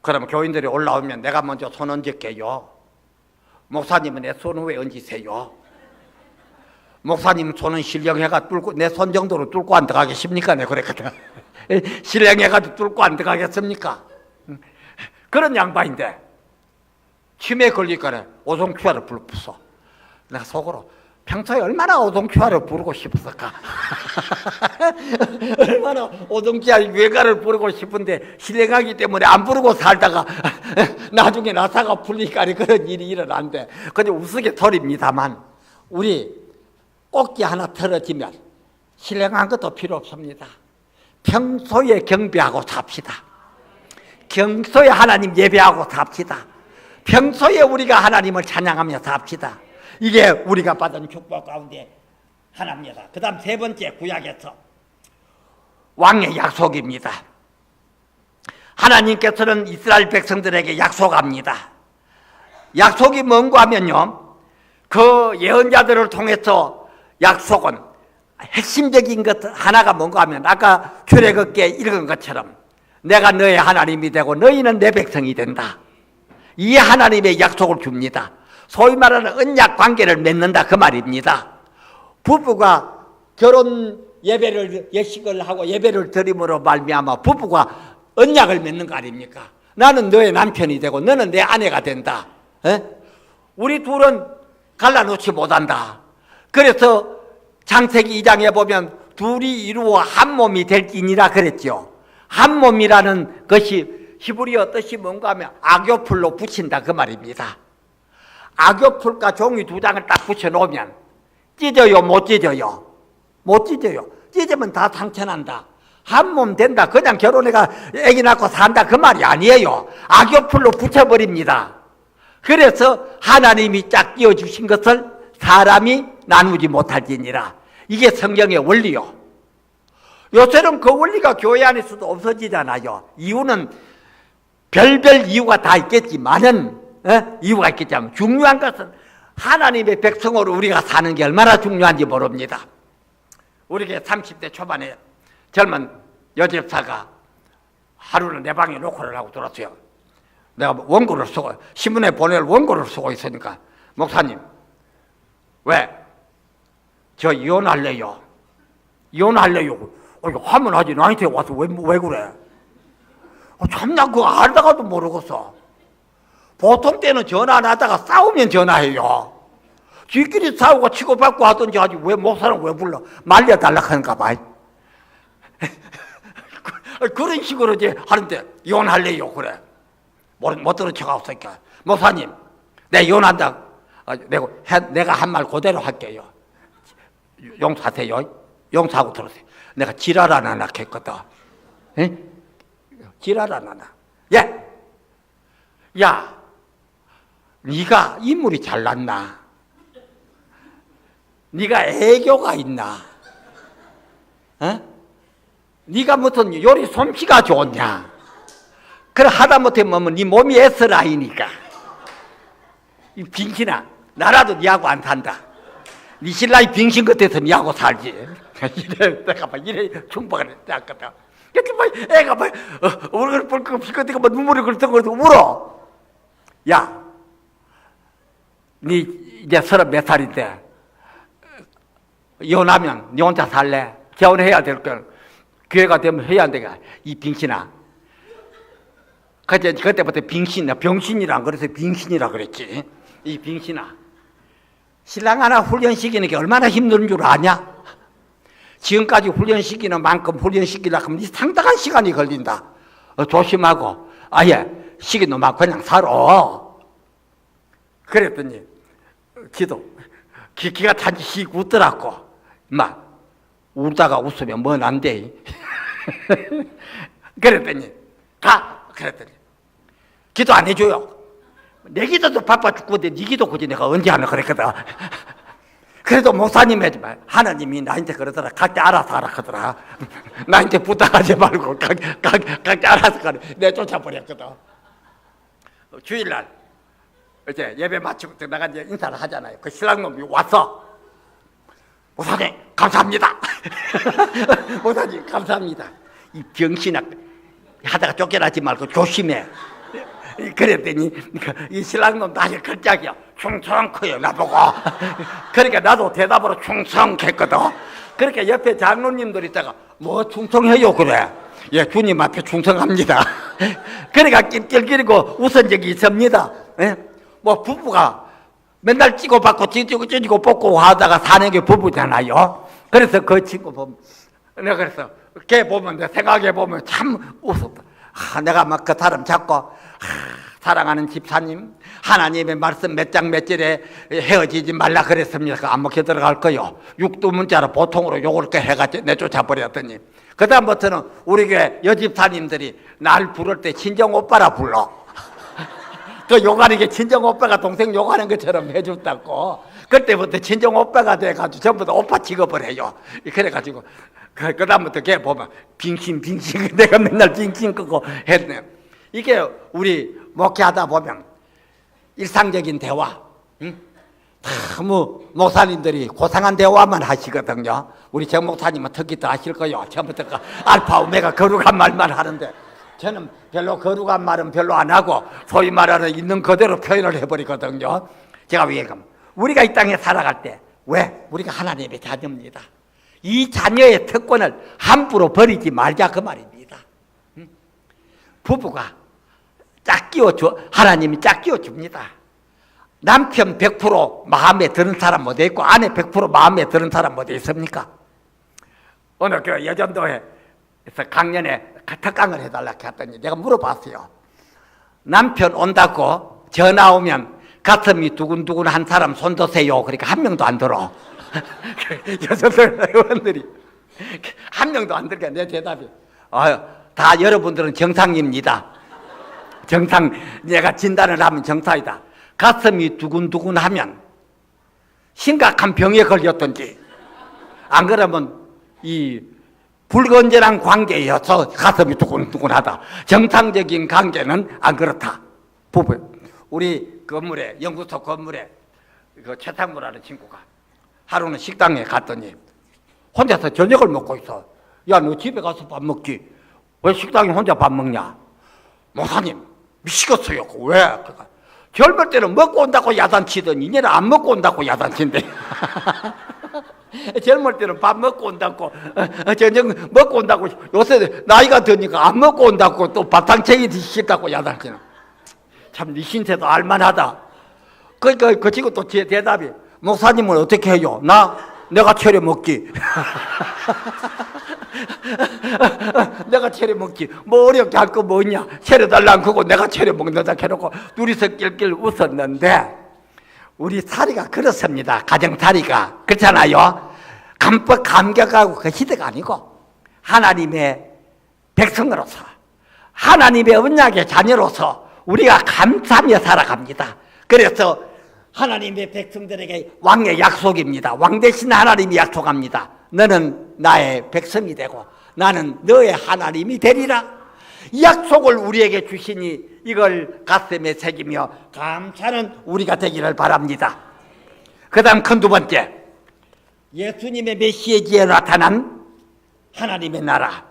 그럼 교인들이 올라오면 내가 먼저 손 얹을게요. 목사님은 내 손 위에 얹으세요. 목사님 손은 신령해가 뚫고 내 손 정도로 뚫고 안 들어가겠습니까? 내가 그랬거든. 신령해가지고 뚫고 안 들어가겠습니까? 그런 양반인데 치매에 걸리니까 오동큐아를 불렀어. 내가 속으로 평소에 얼마나 오동큐아를 부르고 싶었을까? 얼마나 오동큐아 외가를 부르고 싶은데 신령하기 때문에 안 부르고 살다가 나중에 나사가 풀리니까 그런 일이 일어난대. 그냥 우스갯소리입니다만 우리 꽃게 하나 틀어지면 신령한 것도 필요 없습니다. 평소에 경배하고 삽시다. 평소에 하나님 예배하고 삽시다. 평소에 우리가 하나님을 찬양하며 삽시다. 이게 우리가 받은 축복 가운데 하나입니다. 그 다음 세 번째 구약에서 왕의 약속입니다. 하나님께서는 이스라엘 백성들에게 약속합니다. 약속이 뭔가 하면요, 그 예언자들을 통해서 약속은 핵심적인 것 하나가 뭔가 하면 아까 출애굽기에 읽은 것처럼 내가 너의 하나님이 되고 너희는 내 백성이 된다. 이 하나님의 약속을 줍니다. 소위 말하는 언약 관계를 맺는다 그 말입니다. 부부가 결혼 예배를 예식을 하고 예배를 드림으로 말미암아 부부가 언약을 맺는 거 아닙니까? 나는 너의 남편이 되고 너는 내 아내가 된다. 에? 우리 둘은 갈라놓지 못한다. 그래서 창세기 2장에 보면 둘이 이루어 한 몸이 될지니라 그랬죠. 한 몸이라는 것이 히브리어 뜻이 뭔가 하면 악교풀로 붙인다 그 말입니다. 악교풀과 종이 두 장을 딱 붙여놓으면 찢어요 못 찢어요? 못 찢어요. 찢으면 다 상처난다. 한 몸 된다. 그냥 결혼해가 애기 낳고 산다 그 말이 아니에요. 악교풀로 붙여버립니다. 그래서 하나님이 짝 띄워주신 것을 사람이 나누지 못할지니라. 이게 성경의 원리요. 요새는 그 원리가 교회 안에서도 없어지잖아요. 이유는 별별 이유가 다 있겠지만은 이유가 있겠지만 중요한 것은 하나님의 백성으로 우리가 사는 게 얼마나 중요한지 모릅니다. 우리가 30대 초반에 젊은 여집사가 하루는 내 방에 녹화를 하고 들었어요. 내가 원고를 쓰고 신문에 보낼 원고를 쓰고 있으니까 목사님 왜? 저 이혼할래요. 이혼할래요. 하면 하지 나한테 와서 왜 그래? 참나 그거 알다가도 모르겠어. 보통 때는 전화 안 하다가 싸우면 전화해요. 지끼리 싸우고 치고받고 하든지 하지 왜 목사는 왜 불러? 말려달라 하는가 봐. 그런 식으로 이제 하는데 이혼할래요 그래. 못 들은 척 하고 있으니까 목사님 내가 이혼한다. 내가 한 말 그대로 할게요. 용서하세요. 용서하고 들으세요. 내가 지랄 안 하나 했거든. 에? 지랄 안 하나. 야, 네가 인물이 잘났나? 네가 애교가 있나? 네가 무슨 요리 솜씨가 좋냐? 그래 하다못해 뭐면 네 몸이 S라인이니까. 이 빙신아, 나라도 네하고 안 산다. 네 신랑이 빙신 같아서 네하고 살지. 이래 내가 막 이래 충박을 했거든. 그때 애가 막 얼굴 뻘끗 피거든가 막 눈물이 글썽거리고 울어. 야, 네 이제 30몇 살인데 이혼하면 네 혼자 살래? 결혼해야 될 걸. 기회가 되면 해야 한다가 이 빙신아. 그때부터 빙신이야. 병신이라 그래서 빙신이라 그랬지. 이 빙신아. 신랑 하나 훈련시키는 게 얼마나 힘든 줄 아냐? 지금까지 훈련시키는 만큼 훈련시키려고 하면 상당한 시간이 걸린다. 조심하고 아예 시킨 놈아 그냥 살아. 그랬더니 기가 찬지 씩 웃더라고. 막 울다가 웃으면 뭔 안 돼. 그랬더니 그랬더니 기도 안 해줘요. 내 기도도 바빠 죽고데 네 기도 굳이 내가 언제 하나 그랬거든. 그래도 목사님 하지만 하나님이 나한테 그러더라. 각자 알아서 하라 하더라. 나한테 부탁하지 말고 각자 알아서 가라. 내가 쫓아버렸거든. 주일날 이제 예배 마치고 내가 이제 인사를 하잖아요. 그 신랑놈이 왔어. 목사님 감사합니다. 목사님 감사합니다. 이 병신아 하다가 쫓겨나지 말고 조심해. 그랬더니 이 신랑놈 다시 걸작이야. 충성 커요 나보고. 그러니까 나도 대답으로 충성했거든. 그러니까 옆에 장로님들 있다가 뭐 충성해요 그래. 예, 주님 앞에 충성합니다. 그러니까 낄낄거리고 웃은 적이 있습니다. 예? 뭐 부부가 맨날 찌고받고 찌고 뽑고 하다가 사는 게 부부잖아요. 그래서 그 친구 보면 내가 그래서 걔 보면 내 생각해 보면 참 웃었다. 내가 막 그 사람 잡고 사랑하는 집사님 하나님의 말씀 몇 장 몇 절에 헤어지지 말라 그랬습니까? 안 먹혀 들어갈 거요. 육두문자로 보통으로 요걸 해가지고 내쫓아버렸더니 그 다음부터는 우리 교회 여집사님들이 날 부를 때 친정 오빠라 불러. 그 욕하는 게 친정 오빠가 동생 욕하는 것처럼 해줬다고. 그때부터 친정 오빠가 돼가지고 전부 다 오빠 취급을 해요. 그래가지고 그 다음부터 걔 보면 빙신 내가 맨날 빙신 끄고 했네. 이게 우리 목회하다 보면 일상적인 대화, 응? 너무 목사님들이 고상한 대화만 하시거든요. 우리 정 목사님은 특히 더 하실 거요. 처음부터 알파 오메가 거룩한 말만 하는데 저는 별로 거룩한 말은 별로 안 하고 소위 말하는 있는 그대로 표현을 해버리거든요. 제가 왜 그럼 우리가 이 땅에 살아갈 때 왜? 우리가 하나님의 자녀입니다. 이 자녀의 특권을 함부로 버리지 말자 그 말입니다. 부부가 짝 끼워줘, 하나님이 짝 끼워줍니다. 남편 100% 마음에 드는 사람 어디 있고 아내 100% 마음에 드는 사람 어디 있습니까? 어느 그 여전도에서 강연에 특강을 해달라고 했더니 내가 물어봤어요. 남편 온다고 전화 오면 가슴이 두근두근 한 사람 손 드세요. 그러니까 한 명도 안 들어. 여전도 회원들이 한 명도 안 들게 내 대답이 다 여러분들은 정상입니다. 정상, 내가 진단을 하면 정상이다. 가슴이 두근두근하면 심각한 병에 걸렸던지 안 그러면 이 불건전한 관계여서 가슴이 두근두근하다. 정상적인 관계는 안 그렇다. 부부 우리 건물에 연구소 건물에 그 최상무라는 친구가 하루는 식당에 갔더니 혼자서 저녁을 먹고 있어. 야, 너 집에 가서 밥 먹지. 왜 식당에 혼자 밥 먹냐? 목사님 미치겠어요. 왜? 그러니까 젊을 때는 먹고 온다고 야단치더니 이제는 안 먹고 온다고 야단친대. 젊을 때는 밥 먹고 온다고 저녁 먹고 온다고 요새 나이가 드니까 안 먹고 온다고 또 밥탕채기 드시겠다고 야단치는. 참 네 신세도 알만하다. 그러니까 그 친구 또 제 대답이 목사님은 어떻게 해요? 내가 차려 먹기. 내가 차려 먹기. 뭐 어렵게 할 거 뭐냐? 차려달라는 거고 내가 차려 먹는다 해놓고 둘이서 낄낄 웃었는데 우리 살이가 그렇습니다. 가정살이가 그렇잖아요. 감법 감격하고 그 시대가 아니고 하나님의 백성으로서 하나님의 언약의 자녀로서 우리가 감사하며 살아갑니다. 그래서 하나님의 백성들에게 왕의 약속입니다. 왕 대신 하나님이 약속합니다. 너는 나의 백성이 되고 나는 너의 하나님이 되리라. 이 약속을 우리에게 주시니 이걸 가슴에 새기며 감사는 우리가 되기를 바랍니다. 그 다음 큰 두 번째, 예수님의 메시지에 나타난 하나님의 나라.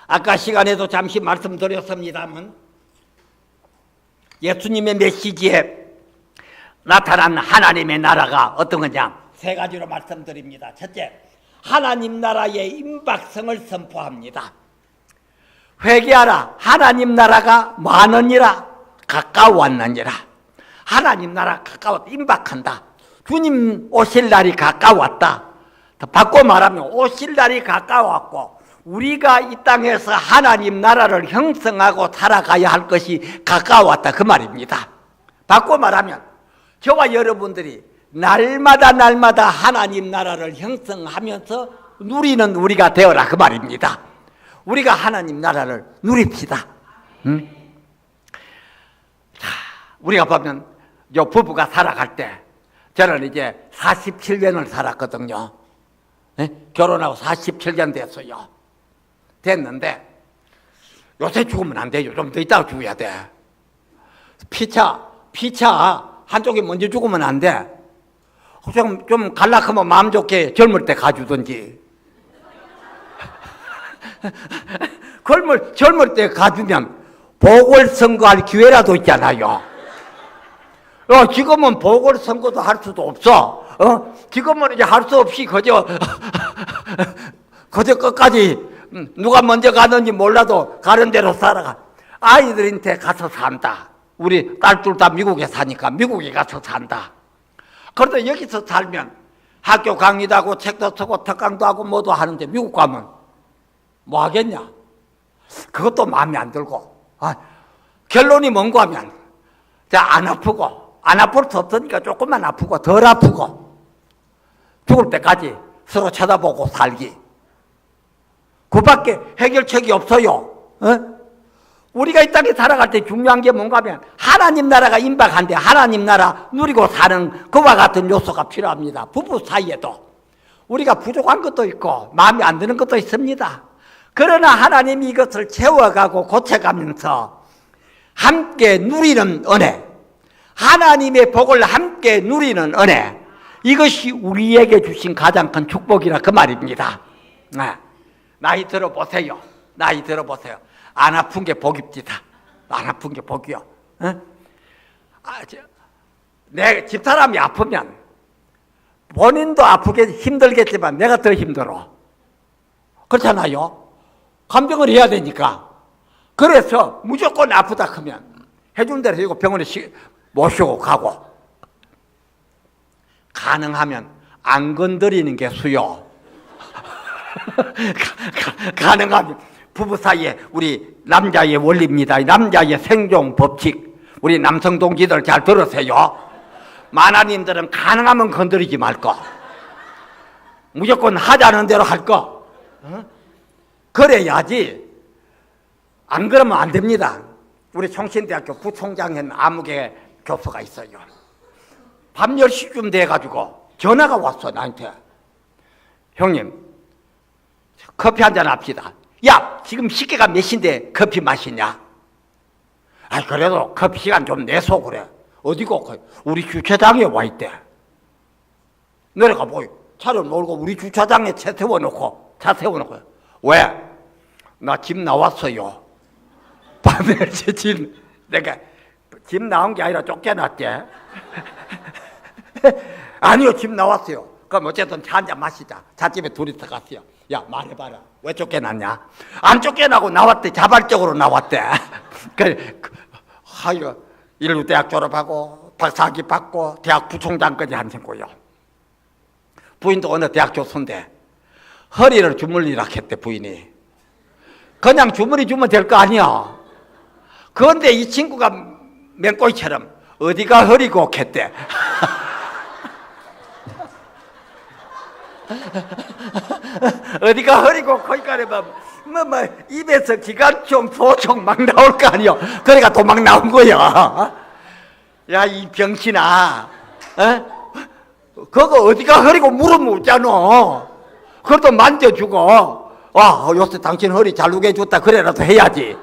아까 시간에도 잠시 말씀드렸습니다만 예수님의 메시지에 나타난 하나님의 나라가 어떤 거냐? 세 가지로 말씀드립니다. 첫째, 하나님 나라의 임박성을 선포합니다. 회개하라. 하나님 나라가 많으니라 가까웠느니라. 하나님 나라 가까웠다. 임박한다. 주님 오실 날이 가까웠다. 바꿔 말하면 오실 날이 가까웠고 우리가 이 땅에서 하나님 나라를 형성하고 살아가야 할 것이 가까웠다 그 말입니다. 바꿔 말하면 저와 여러분들이 날마다 하나님 나라를 형성하면서 누리는 우리가 되어라 그 말입니다. 우리가 하나님 나라를 누립시다. 자, 우리가 보면 요 부부가 살아갈 때 저는 이제 47년을 살았거든요. 네? 결혼하고 47년 됐어요. 됐는데 요새 죽으면 안 돼요. 좀 더 있다가 죽어야 돼. 피차 한쪽이 먼저 죽으면 안 돼. 좀 갈라크면 마음 좋게 젊을 때 가주든지. 젊을 때 가주면 보궐선거할 기회라도 있잖아요. 지금은 보궐선거도 할 수도 없어. 지금은 이제 할 수 없이 그저 끝까지 누가 먼저 가는지 몰라도 가는 대로 살아가. 아이들한테 가서 산다. 우리 딸 둘 다 미국에 사니까 미국에 가서 산다. 그런데 여기서 살면 학교 강의도 하고 책도 쓰고 특강도 하고 뭐도 하는데 미국 가면 뭐 하겠냐? 그것도 마음에 안 들고. 결론이 뭔가 하면 안 아프고 안 아플 수 없으니까 조금만 아프고 덜 아프고 죽을 때까지 서로 쳐다보고 살기. 그 밖에 해결책이 없어요. 우리가 이 땅에 살아갈 때 중요한 게 뭔가 하면 하나님 나라가 임박한데 하나님 나라 누리고 사는 그와 같은 요소가 필요합니다. 부부 사이에도 우리가 부족한 것도 있고 마음에 안 드는 것도 있습니다. 그러나 하나님이 이것을 채워가고 고쳐가면서 함께 누리는 은혜, 하나님의 복을 함께 누리는 은혜, 이것이 우리에게 주신 가장 큰 축복이라 그 말입니다. 나이 들어보세요. 나이 들어보세요. 안 아픈 게 복입니다. 안 아픈 게 복이요. 내 집사람이 아프면 본인도 힘들겠지만 내가 더 힘들어. 그렇잖아요. 간병을 해야 되니까. 그래서 무조건 아프다 하면 해준 대로 해주고 병원에 모시고 가고, 가능하면 안 건드리는 게 수요. 가능하면 부부 사이에 우리 남자의 원리입니다. 남자의 생존 법칙, 우리 남성 동지들 잘 들으세요. 마나님들은 가능하면 건드리지 말 거, 무조건 하자는 대로 할 거. 그래야지. 안 그러면 안 됩니다. 우리 총신대학교 부총장인 아무개 교수가 있어요. 밤 10시쯤 돼가지고 전화가 왔어, 나한테. 형님, 커피 한잔 합시다. 야, 지금 시계가 몇 시인데 커피 마시냐? 아, 그래도 커피 시간 좀 내소. 그래. 어디고? 우리 주차장에 와 있대. 내려가 보이. 차를 몰고 우리 주차장에 차 세워놓고. 왜? 나 집 나왔어요. 밤에 내가 집 나온 게 아니라 쫓겨났대. 아니요, 집 나왔어요. 그럼 어쨌든 차 한잔 마시자. 찻집에 둘이 들어갔어요. 야, 말해봐라. 왜 쫓겨났냐? 안 쫓겨나고 나왔대. 자발적으로 나왔대. 인류대학 졸업하고 박사학위 받고 대학 부총장까지 한 친구요. 부인도 어느 대학 교수인데 허리를 주물리라 했대, 부인이. 그냥 주면 될 거 아니야. 그런데 이 친구가 맹꼬이처럼 어디가 허리고 했대. 어디가 허리고 거기까지 입에서 기관총, 소총 막 나올 거 아니야. 그러니까 도망 나온 거야. 야, 이 병신아, 그거 어디가 허리고 물으면 없잖아. 그것도 만져주고, 요새 당신 허리 잘 누게줬다 그래라도 해야지.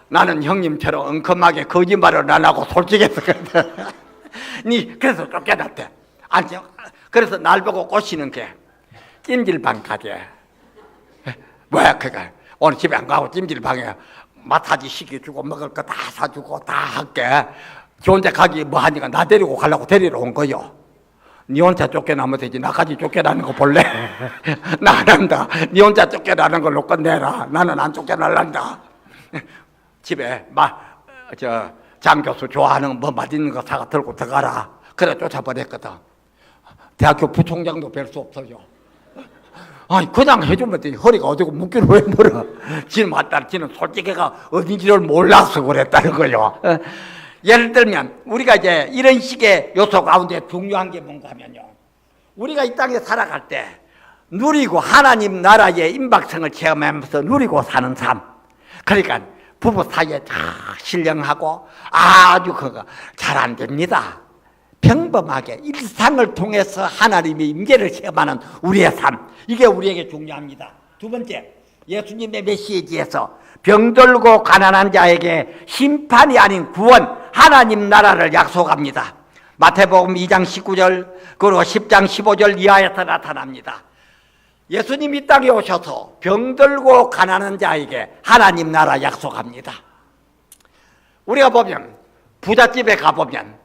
나는 형님처럼 엉큼하게 거짓말을 안 하고 솔직했었거든. 그래서 쫓겨났대. 그래서 날 보고 꼬시는 게 찜질방 가재. 왜 그가 오늘 집에 안 가고 찜질방에 마사지 시켜주고 먹을 거 다 사주고 다 할게. 지 혼자 가기 뭐 하니까 나 데리고 가려고 데리러 온 거요. 니 혼자 쫓겨나면 되지. 나까지 쫓겨나는 거 볼래? 나 안 한다. 니 혼자 쫓겨나는 걸로 끝내라. 나는 안 쫓겨날란다. 집에 장 교수 좋아하는 뭐 맛있는 거 사가 들고 들어가라. 그래 쫓아버렸거든. 대학교 부총장도 뵐 수 없어요. 아니, 그냥 해주면 돼. 허리가 어디고 묶기를 왜 물어? 지는 맞다. 지는 솔직히가 어딘지를 몰라서 그랬다는 거요. 예를 들면 우리가 이제 이런 식의 요소 가운데 중요한 게 뭔가 하면요, 우리가 이 땅에 살아갈 때 누리고 하나님 나라의 임박성을 체험하면서 누리고 사는 삶. 그러니까 부부 사이에 다 신령하고 아주 그거 잘 안 됩니다. 평범하게 일상을 통해서 하나님의 임재를 체험하는 우리의 삶, 이게 우리에게 중요합니다. 두 번째, 예수님의 메시지에서 병들고 가난한 자에게 심판이 아닌 구원, 하나님 나라를 약속합니다. 마태복음 2장 19절 그리고 10장 15절 이하에서 나타납니다. 예수님이 이 땅에 오셔서 병들고 가난한 자에게 하나님 나라 약속합니다. 우리가 보면 부잣집에 가보면,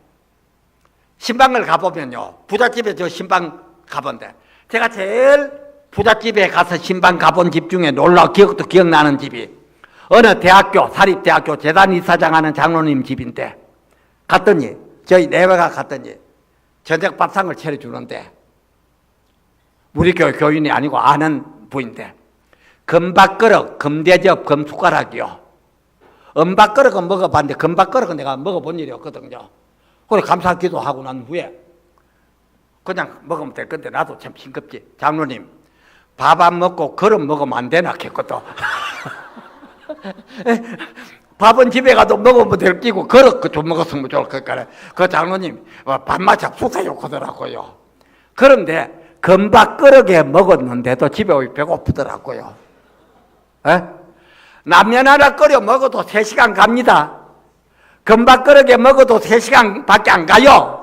신방을 가보면요, 부잣집에 저 신방 가본데, 제가 제일 부잣집에 가서 신방 가본 집 중에 놀라워 기억나는 집이 어느 대학교, 사립대학교 재단이사장 하는 장로님 집인데, 갔더니 저희 내외가 갔더니 저녁 밥상을 차려주는데, 우리 교회 교인이 아니고 아는 부인데, 금밥그릇, 금대접, 금숟가락이요. 은밥그릇은 먹어봤는데 금밥그릇은 내가 먹어본 일이 없거든요. 그래 감사하기도 하고 난 후에 그냥 먹으면 될 건데, 나도 참 싱겁지. 장로님, 밥 안 먹고 그릇 먹으면 안 되나 했거든. 밥은 집에 가도 먹으면 될 끼고 그릇 좀 먹었으면 좋을 거니까 그 장로님 밥맛 잡수세요 그러더라고요. 그런데 금밥그릇에 먹었는데도 집에 오기 배고프더라고요. 라면 하나 끓여 먹어도 3시간 갑니다. 금밥그릇에 먹어도 3시간밖에 안 가요.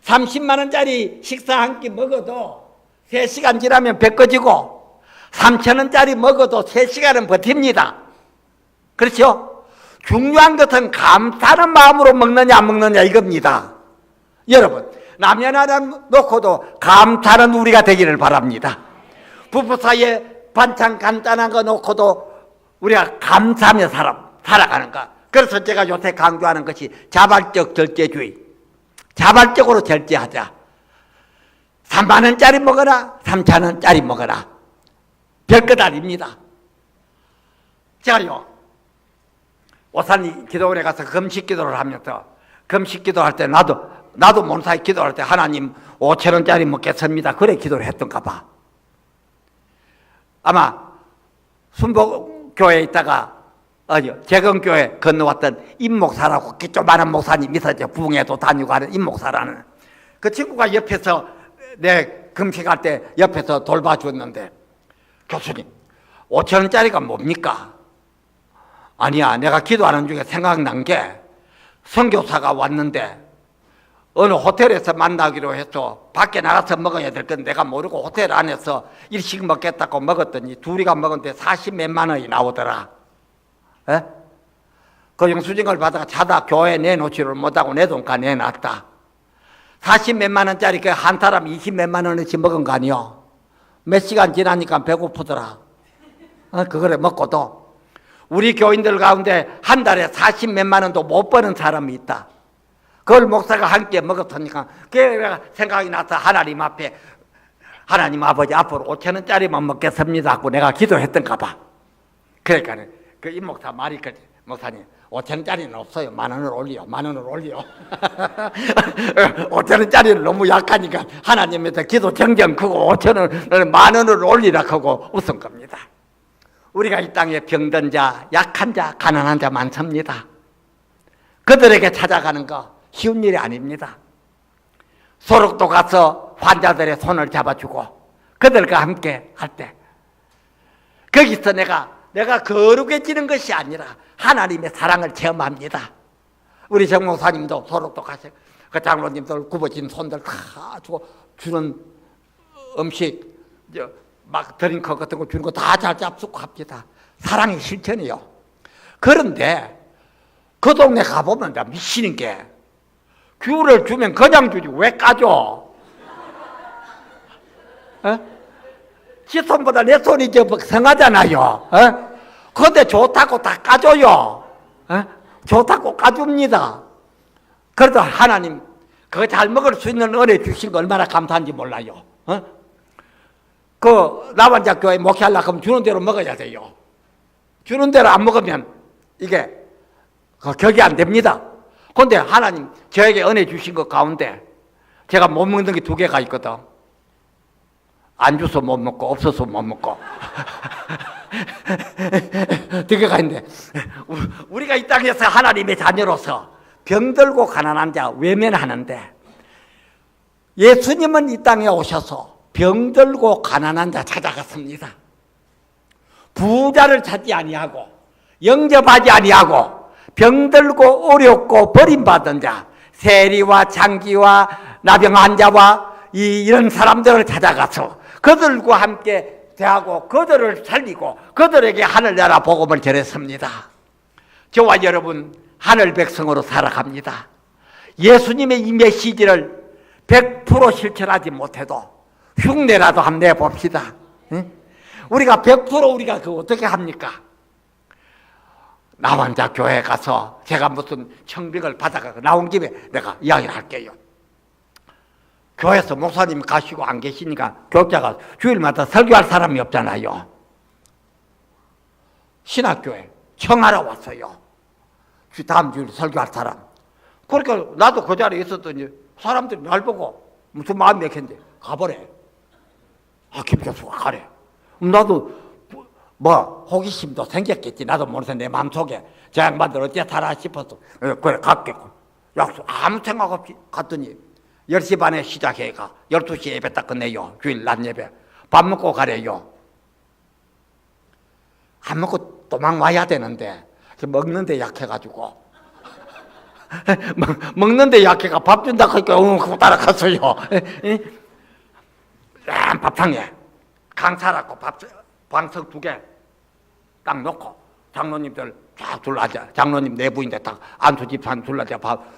30만 원짜리 식사 한 끼 먹어도 3시간 지나면 배 꺼지고 3천 원짜리 먹어도 3시간은 버팁니다. 그렇죠? 중요한 것은 감사하는 마음으로 먹느냐 안 먹느냐 이겁니다. 여러분, 라면 하나 놓고도 감사하는 우리가 되기를 바랍니다. 부부 사이에 반찬 간단한 거 놓고도 우리가 감사하며 살아가는 거. 그래서 제가 요새 강조하는 것이 자발적 절제주의. 자발적으로 절제하자. 3만 원짜리 먹어라, 3천 원짜리 먹어라. 별것 아닙니다. 제가요, 오산 기도원에 가서 금식 기도를 하면서 금식 기도할 때 나도 몬사에 기도할 때 하나님 5천 원짜리 먹겠습니다. 그래 기도를 했던가 봐. 아마 순복교회에 있다가 재건교회 건너왔던 임목사라고 조그마한 목사님 있었죠. 부흥회도 다니고 하는 임목사라는 그 친구가 옆에서 내 금식할 때 옆에서 돌봐주었는데, 교수님 5천 원짜리가 뭡니까? 아니야, 내가 기도하는 중에 생각난 게 선교사가 왔는데 어느 호텔에서 만나기로 해서 밖에 나가서 먹어야 될 건 내가 모르고 호텔 안에서 일식 먹겠다고 먹었더니 둘이가 먹었는데 40몇만 원이 나오더라. 에? 그 영수증을 받아가 자다 교회에 내놓지를 못하고 내 돈가 내놨다. 40몇만 원짜리 그 한 사람 20몇만 원어치 먹은 거 아니요. 몇 시간 지나니까 배고프더라. 그거를 먹고도 우리 교인들 가운데 한 달에 40몇만 원도 못 버는 사람이 있다. 그걸 목사가 함께 먹었으니까 그게 생각이 나서 하나님 앞에 하나님 아버지 앞으로 5천 원짜리만 먹겠습니다 하고 내가 기도했던가 봐. 그러니까 그 임목사 말이 그래. 목사님 5천 원짜리는 없어요. 10,000원을 올려. 10,000원을 올려. 5천 원짜리는 너무 약하니까 하나님한테 기도 정정 크고 5천 원을 10,000원을 올리라 하고 웃은 겁니다. 우리가 이 땅에 병든 자, 약한 자, 가난한 자 많습니다. 그들에게 찾아가는 거 쉬운 일이 아닙니다. 소록도 가서 환자들의 손을 잡아주고 그들과 함께 할 때 거기서 내가 거룩해지는 것이 아니라 하나님의 사랑을 체험합니다. 우리 정 목사님도 소록도 가서 그 장로님들 굽어진 손들 다 주고 주는 음식 막 드링크 같은 거 주는 거 다 잘 잡수고 합니다. 사랑의 실천이요. 그런데 그 동네 가보면 나 미치는 게 귤을 주면 그냥 주지 왜 까줘? 지 손보다 내 손이 저 성하잖아요. 그런데 좋다고 다 까줘요. 좋다고 까줍니다. 그래도 하나님 그거 잘 먹을 수 있는 은혜 주신 거 얼마나 감사한지 몰라요. 그 나반자 교회 목회하려고 하면 주는 대로 먹어야 돼요. 주는 대로 안 먹으면 이게 격이 안 됩니다. 그런데 하나님 저에게 은혜 주신 것 가운데 제가 못 먹는 게 2개가 있거든. 안 줘서 못 먹고 없어서 못 먹고 2개가 있는데 우리가 이 땅에서 하나님의 자녀로서 병들고 가난한 자 외면하는데 예수님은 이 땅에 오셔서 병들고 가난한 자 찾아갔습니다. 부자를 찾지 아니하고 영접하지 아니하고 병들고 어렵고 버림받은 자, 세리와 장기와 나병 환자와 이런 사람들을 찾아가서 그들과 함께 대하고 그들을 살리고 그들에게 하늘나라 복음을 전했습니다. 저와 여러분 하늘 백성으로 살아갑니다. 예수님의 이 메시지를 100% 실천하지 못해도 흉내라도 한번 내봅시다. 우리가 100% 우리가 그거 어떻게 합니까? 나 혼자 교회 가서 제가 무슨 청빙을 받아가 나온 김에 내가 이야기를 할게요. 교회에서 목사님 가시고 안 계시니까 교육자가 주일마다 설교할 사람이 없잖아요. 신학교에 청하러 왔어요. 다음 주일 설교할 사람. 그러니까 나도 그 자리에 있었더니 사람들이 날 보고 무슨 마음이 맥혔는데 가보래. 김 교수가 가래. 나도 뭐 호기심도 생겼겠지. 나도 모르서 내 마음속에 저 양반들 어째 살아 싶어서 그래 갔겠고 약속 아무 생각 없이 갔더니 10시 반에 시작해가 12시에 예배 딱 끝내요. 주일 낮 예배. 밥 먹고 가래요. 안 먹고 도망 와야 되는데 먹는데 약해가지고 먹는데 약해가 밥 준다 하니까 그거 따라갔어요. 밥상에 강사라고 방석 2개 딱 놓고 장로님들 쫙 둘러앉아. 장로님 내부인데 딱 안수 집사님 둘러앉아.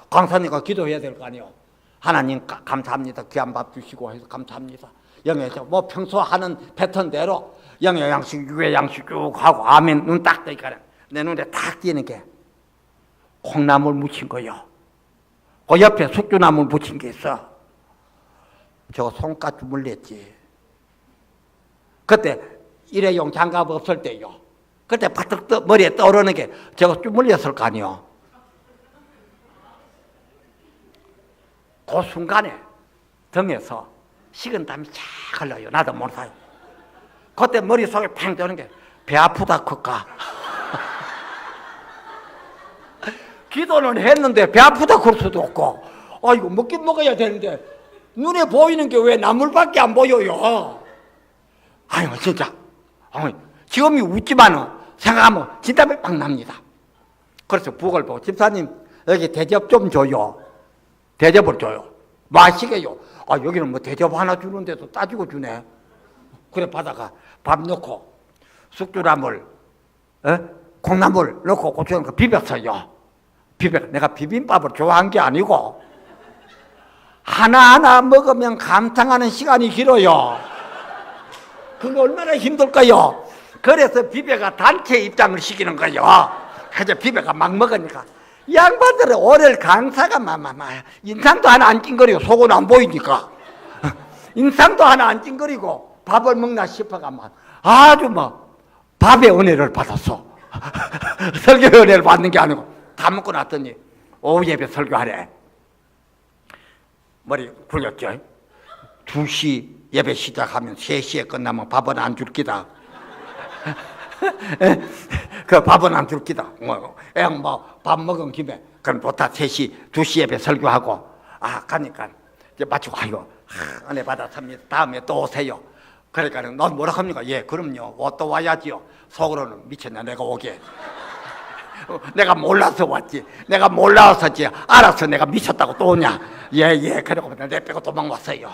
강사님과 기도해야 될 거 아니에요. 하나님 감사합니다. 귀한 밥 주시고 해서 감사합니다. 영에서 뭐 평소 하는 패턴대로 영의 양식, 육의 양식 쭉 하고 아멘 눈 딱 뜨니까 내 눈에 딱 띄는 게 콩나물 묻힌 거요. 그 옆에 숙주나물 묻힌 게 있어. 저거 손가락 주물렸지. 그때 일회용 장갑 없을 때요. 그때 바짝 머리에 떠오르는 게 저거 주물렸을 거 아니요. 그 순간에 등에서 식은 땀이 쫙 흘러요. 나도 몰라요. 그때 머릿속에 팽 도는 게 배 아프다 클까? 기도는 했는데 배 아프다 그럴 수도 없고, 이거 먹긴 먹어야 되는데 눈에 보이는 게 왜 나물밖에 안 보여요? 아유 진짜 지금이 웃지만은 생각하면 진땀이 막 납니다. 그래서 북을 보고 집사님 여기 대접 좀 줘요. 대접을 줘요. 마시게요. 여기는 뭐 대접 하나 주는데도 따지고 주네. 그래 받아가 밥 넣고 숙주나물, 콩나물 넣고 고추 넣고 비볐어요. 내가 비빔밥을 좋아한 게 아니고 하나하나 먹으면 감상하는 시간이 길어요. 그거 얼마나 힘들까요? 그래서 비벼가 단체 입장을 시키는 거예요. 그래서 비벼가 막 먹으니까 양반들은 오늘 강사가 인상도 하나 안 찡거리고 속은 안 보이니까 인상도 하나 안 찡거리고 밥을 먹나 싶어가 아주 밥의 은혜를 받았어. 설교의 은혜를 받는 게 아니고 다 먹고 났더니 오후 예배 설교하래. 머리 굴렸죠. 2시 예배 시작하면 3시에 끝나면 밥은 안 줄 기다. 그 밥은 안 줄 기다. 밥 먹은 김에 그럼 보다 2시 예배 설교하고 가니까 이제 마치고 은혜 받았습니다. 다음에 또 오세요. 그러니까 넌 뭐라 합니까? 예, 그럼요. 또 와야지요. 속으로는 미쳤나 내가 오게. 내가 몰라서 왔지. 내가 몰라서지. 알아서 내가 미쳤다고 또 오냐. 예. 그러고 내 빼고 도망왔어요.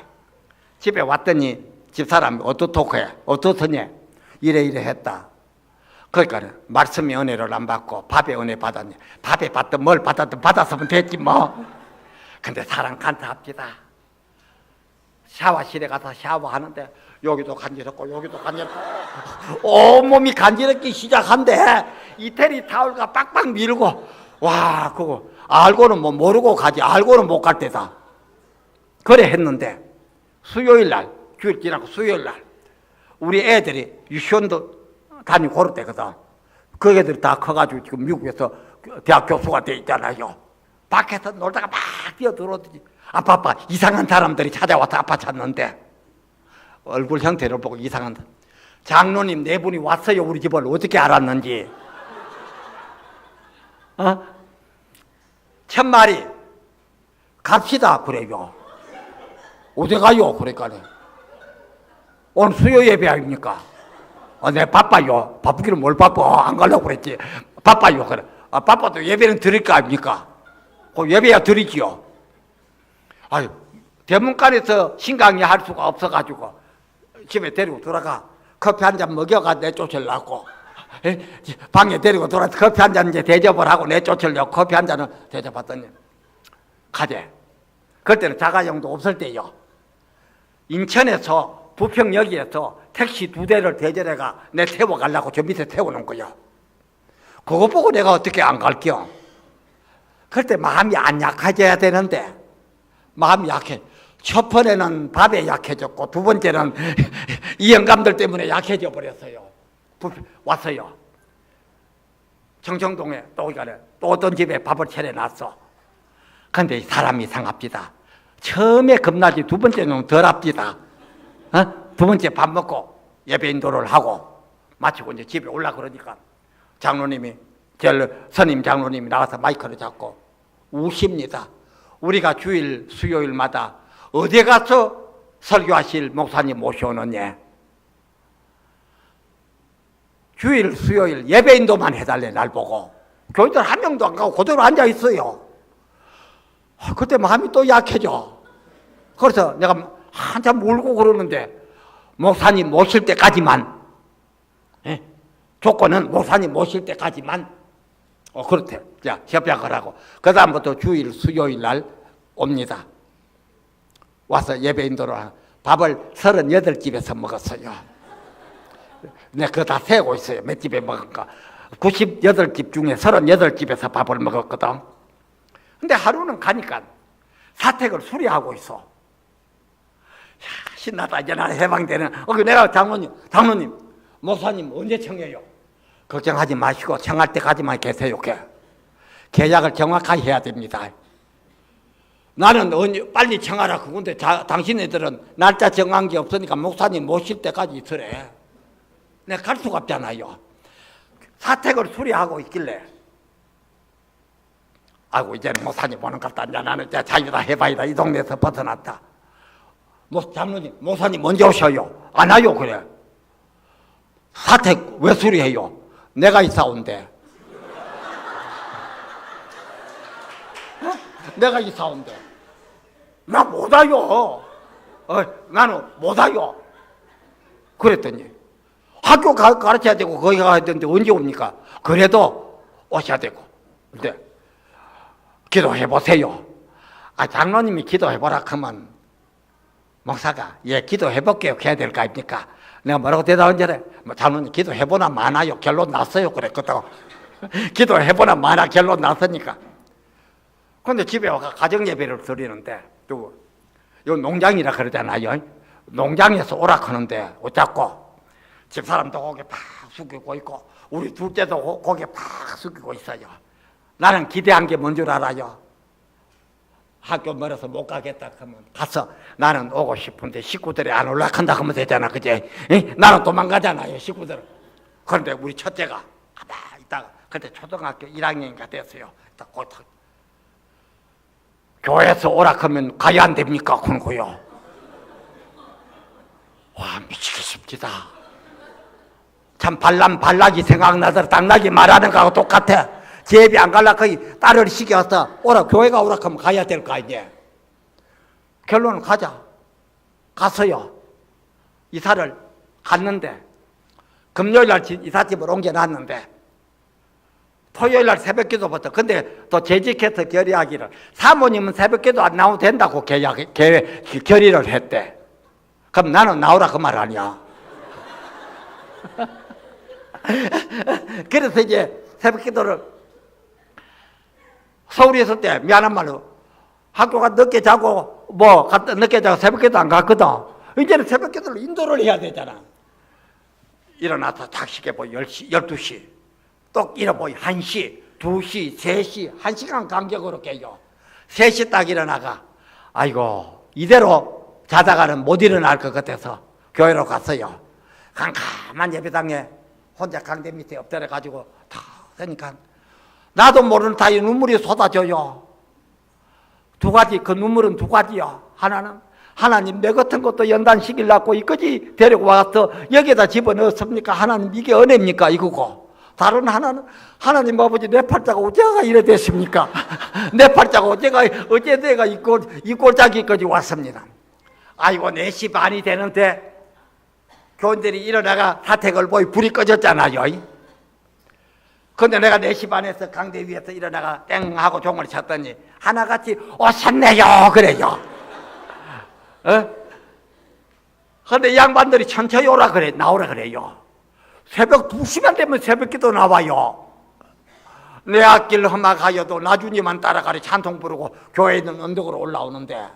집에 왔더니 집사람이 어떻더냐. 이래 했다. 그러니까 말씀의 은혜를 안 받고 밥의 은혜 받았냐. 밥에 받든 뭘 받았든 받았으면 됐지 뭐. 근데 사랑 간사합니다. 샤워실에 가서 샤워하는데 여기도 간지럽고 여기도 간지럽고 온몸이 간지럽기 시작한데 이태리 타올가 빡빡 밀고 와 그거 알고는 모르고 가지 알고는 못 갈 때다. 그래 했는데 수요일날 주일 지나고 수요일날 우리 애들이 유치원도 다니고 그럴 때거든. 그 애들이 다 커가지고 지금 미국에서 대학 교수가 돼 있잖아요. 밖에서 놀다가 막 뛰어들어오더니 아빠 이상한 사람들이 찾아와서 아빠 찾는데 얼굴 형태를 보고 이상한 장로님 4분이 왔어요. 우리 집을 어떻게 알았는지. 1000마리 갑시다 그래요. 어디 가요? 그러니까 오늘 수요 예배 아닙니까? 네 바빠요. 바쁘기는 뭘 바빠. 안 가려고 그랬지. 바빠요. 그래. 바빠도 예배는 드릴 거 아닙니까? 그 예배야 드리지요. 대문간에서 신강이 할 수가 없어가지고 집에 데리고 돌아가. 커피 한 잔 먹여가 내쫓으려고. 방에 데리고 돌아서 커피 한 잔 이제 대접을 하고 내쫓으려고 커피 한 잔을 대접했더니 가재. 그때는 자가용도 없을 때요. 인천에서 부평역에서 택시 2대를 대절해가 내 태워가려고 저 밑에 태워놓은 거요. 그거 보고 내가 어떻게 안 갈게요. 그때 마음이 안 약해져야 되는데 마음이 약해. 첫 번에는 밥에 약해졌고 두 번째는 이 영감들 때문에 약해져 버렸어요. 왔어요. 청정동에 또 어떤 집에 밥을 차려놨어. 근데 사람이 이상합니다. 처음에 겁나지 두 번째는 덜 합니다. 두 번째 밥 먹고 예배 인도를 하고 마치고 이제 집에 올라 그러니까 장로님이 선임 장로님이 나와서 마이크를 잡고 우십니다. 우리가 주일 수요일마다 어디 가서 설교하실 목사님 모셔오느냐. 주일 수요일 예배 인도만 해달래 날 보고. 교인들 한 명도 안 가고 그대로 앉아 있어요. 그때 마음이 또 약해져. 그래서 내가 한참 울고 그러는데 목사님 모실 때까지만, 예? 조건은 목사님 모실 때까지만 그렇대. 자, 협약을 하고 그 다음부터 주일 수요일 날 옵니다. 와서 예배 인도를 하고 밥을 38집에서 먹었어요. 내가 그거 다 세고 있어요. 몇 집에 먹은가. 98집 중에 38집에서 밥을 먹었거든. 근데 하루는 가니까 사택을 수리하고 있어. 야, 신나다. 이제 나는 해방되는. 내가 장로님, 목사님 언제 청해요? 걱정하지 마시고 청할 때까지만 계세요. 계약을 정확하게 해야 됩니다. 나는 빨리 청하라. 근데 당신네들은 날짜 정한 게 없으니까 목사님 모실 때까지 있으래. 내가 갈 수가 없잖아요. 사택을 수리하고 있길래 아이고 이제는 목사님 보는 것 같다. 나는 이제 자유다 해봐이다. 이 동네에서 벗어났다. 장로님 목사님 언제 오셔요? 안 와요. 그래. 사택 왜 수리해요? 내가 이사온대. 내가 이사온대. 나 못 와요. 나는 못 와요. 그랬더니 학교 가르쳐야 되고 거기 가야 되는데 언제 옵니까? 그래도 오셔야 되고. 근데 기도해 보세요. 장로님이 기도해 보라 하면 목사가 기도해 볼게요. 해야 될 거 아닙니까? 내가 뭐라고 대답한지래? 장로님 기도해 보나 많아요. 결론 났어요. 그랬거든. 기도해 보나 많아. 결론 났으니까. 근데 집에 와서 가정 예배를 드리는데 요 농장이라 그러잖아요. 농장에서 오라 하는데 어쩌고 집사람도 고개 팍 숙이고 있고 우리 둘째도 고개 팍 숙이고 있어요. 나는 기대한 게 뭔 줄 알아요? 학교 멀어서 못 가겠다 하면 가서 나는 오고 싶은데 식구들이 안 올라간다 하면 되잖아. 그제? 나는 도망가잖아요. 식구들은. 그런데 우리 첫째가 가만히 있다가 그때 초등학교 1학년인가 됐어요. 교회에서 오라 하면 가야 안 됩니까? 그런 거요. 와, 미치겠습니다. 참 발락이 생각나서 당나귀 말하는 거하고 똑같아. 제비 안 갈라 거기 딸을 시켜서 오라 교회가 오라 하면 가야 될 거 아니에요. 결론은 가자. 갔어요. 이사를 갔는데 금요일 날 이삿집을 옮겨놨는데 토요일 날 새벽기도부터. 근데 또 재직해서 결의하기를 사모님은 새벽기도 안 나오도 된다고 결의를 했대. 그럼 나는 나오라 그 말 아니야. 그래서 이제 새벽기도를 서울에 있을 때 미안한 말로 학교가 늦게 자고 늦게 자고 새벽기도 안 갔거든. 이제는 새벽기도를 인도를 해야 되잖아. 일어나서 작식해 보이 10시, 12시 또 일어보이 1시, 2시, 3시 1시간 간격으로 깨요. 3시 딱 일어나가 아이고 이대로 자다가는 못 일어날 것 같아서 교회로 갔어요. 캄캄한 예배당에 혼자 강대 밑에 엎드려 가지고 다 그러니까 나도 모르는 사이에 눈물이 쏟아져요. 두 가지. 그 눈물은 두 가지요. 하나는 하나님 내 같은 것도 연단시키려고 이까지 데리고 와서 여기에다 집어넣었습니까? 하나님 이게 은혜입니까? 이거고. 다른 하나는 하나님 아버지 내 팔자가 어째가 이래 됐습니까? 내 팔자가 어째 내가 이 꼴짜기까지 왔습니다. 아이고 4시 반이 되는데 교인들이 일어나가 사택을 보이 불이 꺼졌잖아요. 근데 내가 4시 반에서 강대 위에서 일어나가 땡 하고 종을 쳤더니 하나같이 오셨네요 그래요. 근데 이 양반들이 천천히 오라 그래. 나오라 그래요. 새벽 2시만 되면 새벽기도 나와요. 내 앞길 험악하여도 나주님만 따라가리 찬송 부르고 교회에 있는 언덕으로 올라오는데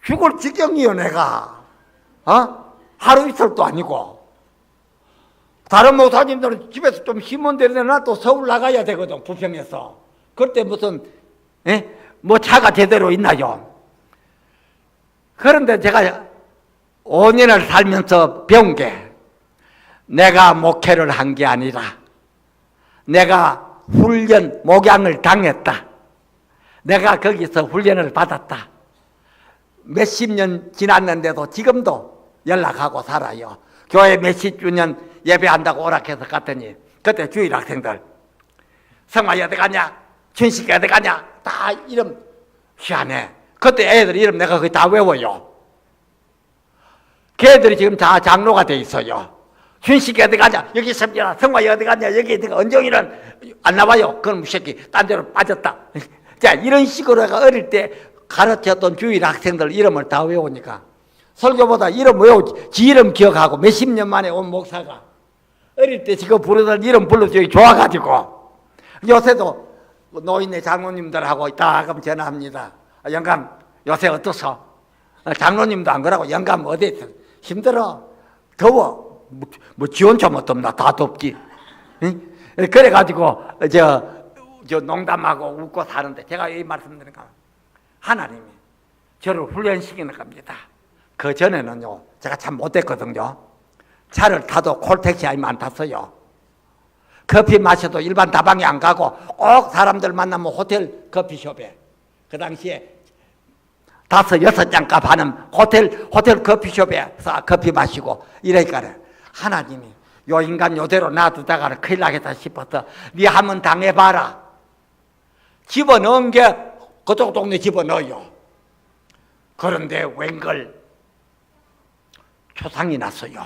죽을 지경이요 내가. 하루 이틀도 아니고. 다른 목사님들은 집에서 좀 힘은 되려나 또 서울 나가야 되거든. 부평에서. 그때 무슨 뭐 차가 제대로 있나요? 그런데 제가 5년을 살면서 배운 게 내가 목회를 한 게 아니라 내가 훈련 목양을 당했다. 내가 거기서 훈련을 받았다. 몇십 년 지났는데도 지금도 연락하고 살아요. 교회 몇십 주년 예배한다고 오락해서 갔더니 그때 주일 학생들 성화이 어디 가냐? 춘식이 어디 가냐? 다 이름 희한해. 그때 애들 이름 내가 거의 다 외워요. 걔들이 지금 다 장로가 돼 있어요. 준식이 어디 가냐? 여기 있습니다. 성화이 어디 가냐? 여기 있는 은정이는 안 나와요. 그럼 새끼 딴 데로 빠졌다. 자, 이런 식으로 어릴 때 가르쳤던 주일 학생들 이름을 다 외우니까 설교보다 이름 외우지. 지 이름 기억하고 몇십 년 만에 온 목사가 어릴 때 지금 부르던 이름 불러주기 좋아가지고 요새도 노인네 장로님들하고 있다 그럼 전화합니다. 영감 요새 어떠소? 장로님도 안 그러고 영감 어디 있어? 힘들어? 더워? 뭐 지원 좀 어떻나? 다 덥지. 응? 그래가지고 저 농담하고 웃고 사는데 제가 이 말씀드리니까 하나님이 저를 훈련시키는 겁니다. 그 전에는요 제가 참 못됐거든요. 차를 타도 콜택시 아니면 안 탔어요. 커피 마셔도 일반 다방에 안 가고 꼭 사람들 만나면 호텔 커피숍에 그 당시에 5, 6잔 값 하는 호텔 커피숍에서 커피 마시고 이러니까 하나님이 요 인간 요대로 놔두다가 큰일 나겠다 싶어서 네 한번 당해봐라. 집어넣은 게 그쪽 동네 집어넣어요. 그런데 웬걸 초상이 났어요.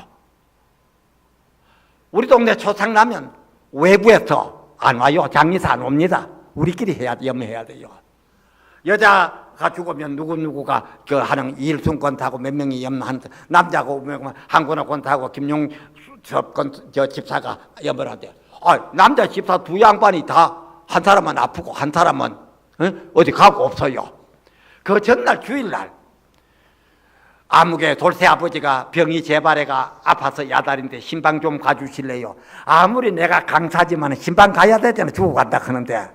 우리 동네 초상 나면 외부에서 안 와요. 장례사 안 옵니다. 우리끼리 염해야 돼요. 여자가 죽으면 누구누구가 그 하는 이일순권 타고 몇 명이 염한 남자고 한군어 권 타고 김용섭 저 집사가 염을 하대. 남자 집사 두 양반이 다 한 사람은 아프고 한 사람은 어디 가고 없어요. 그 전날 주일날 아무개 돌쇠 아버지가 병이 재발해가 아파서 야단인데 신방 좀 가주실래요? 아무리 내가 강사지만 신방 가야 되잖아. 죽고 간다 하는데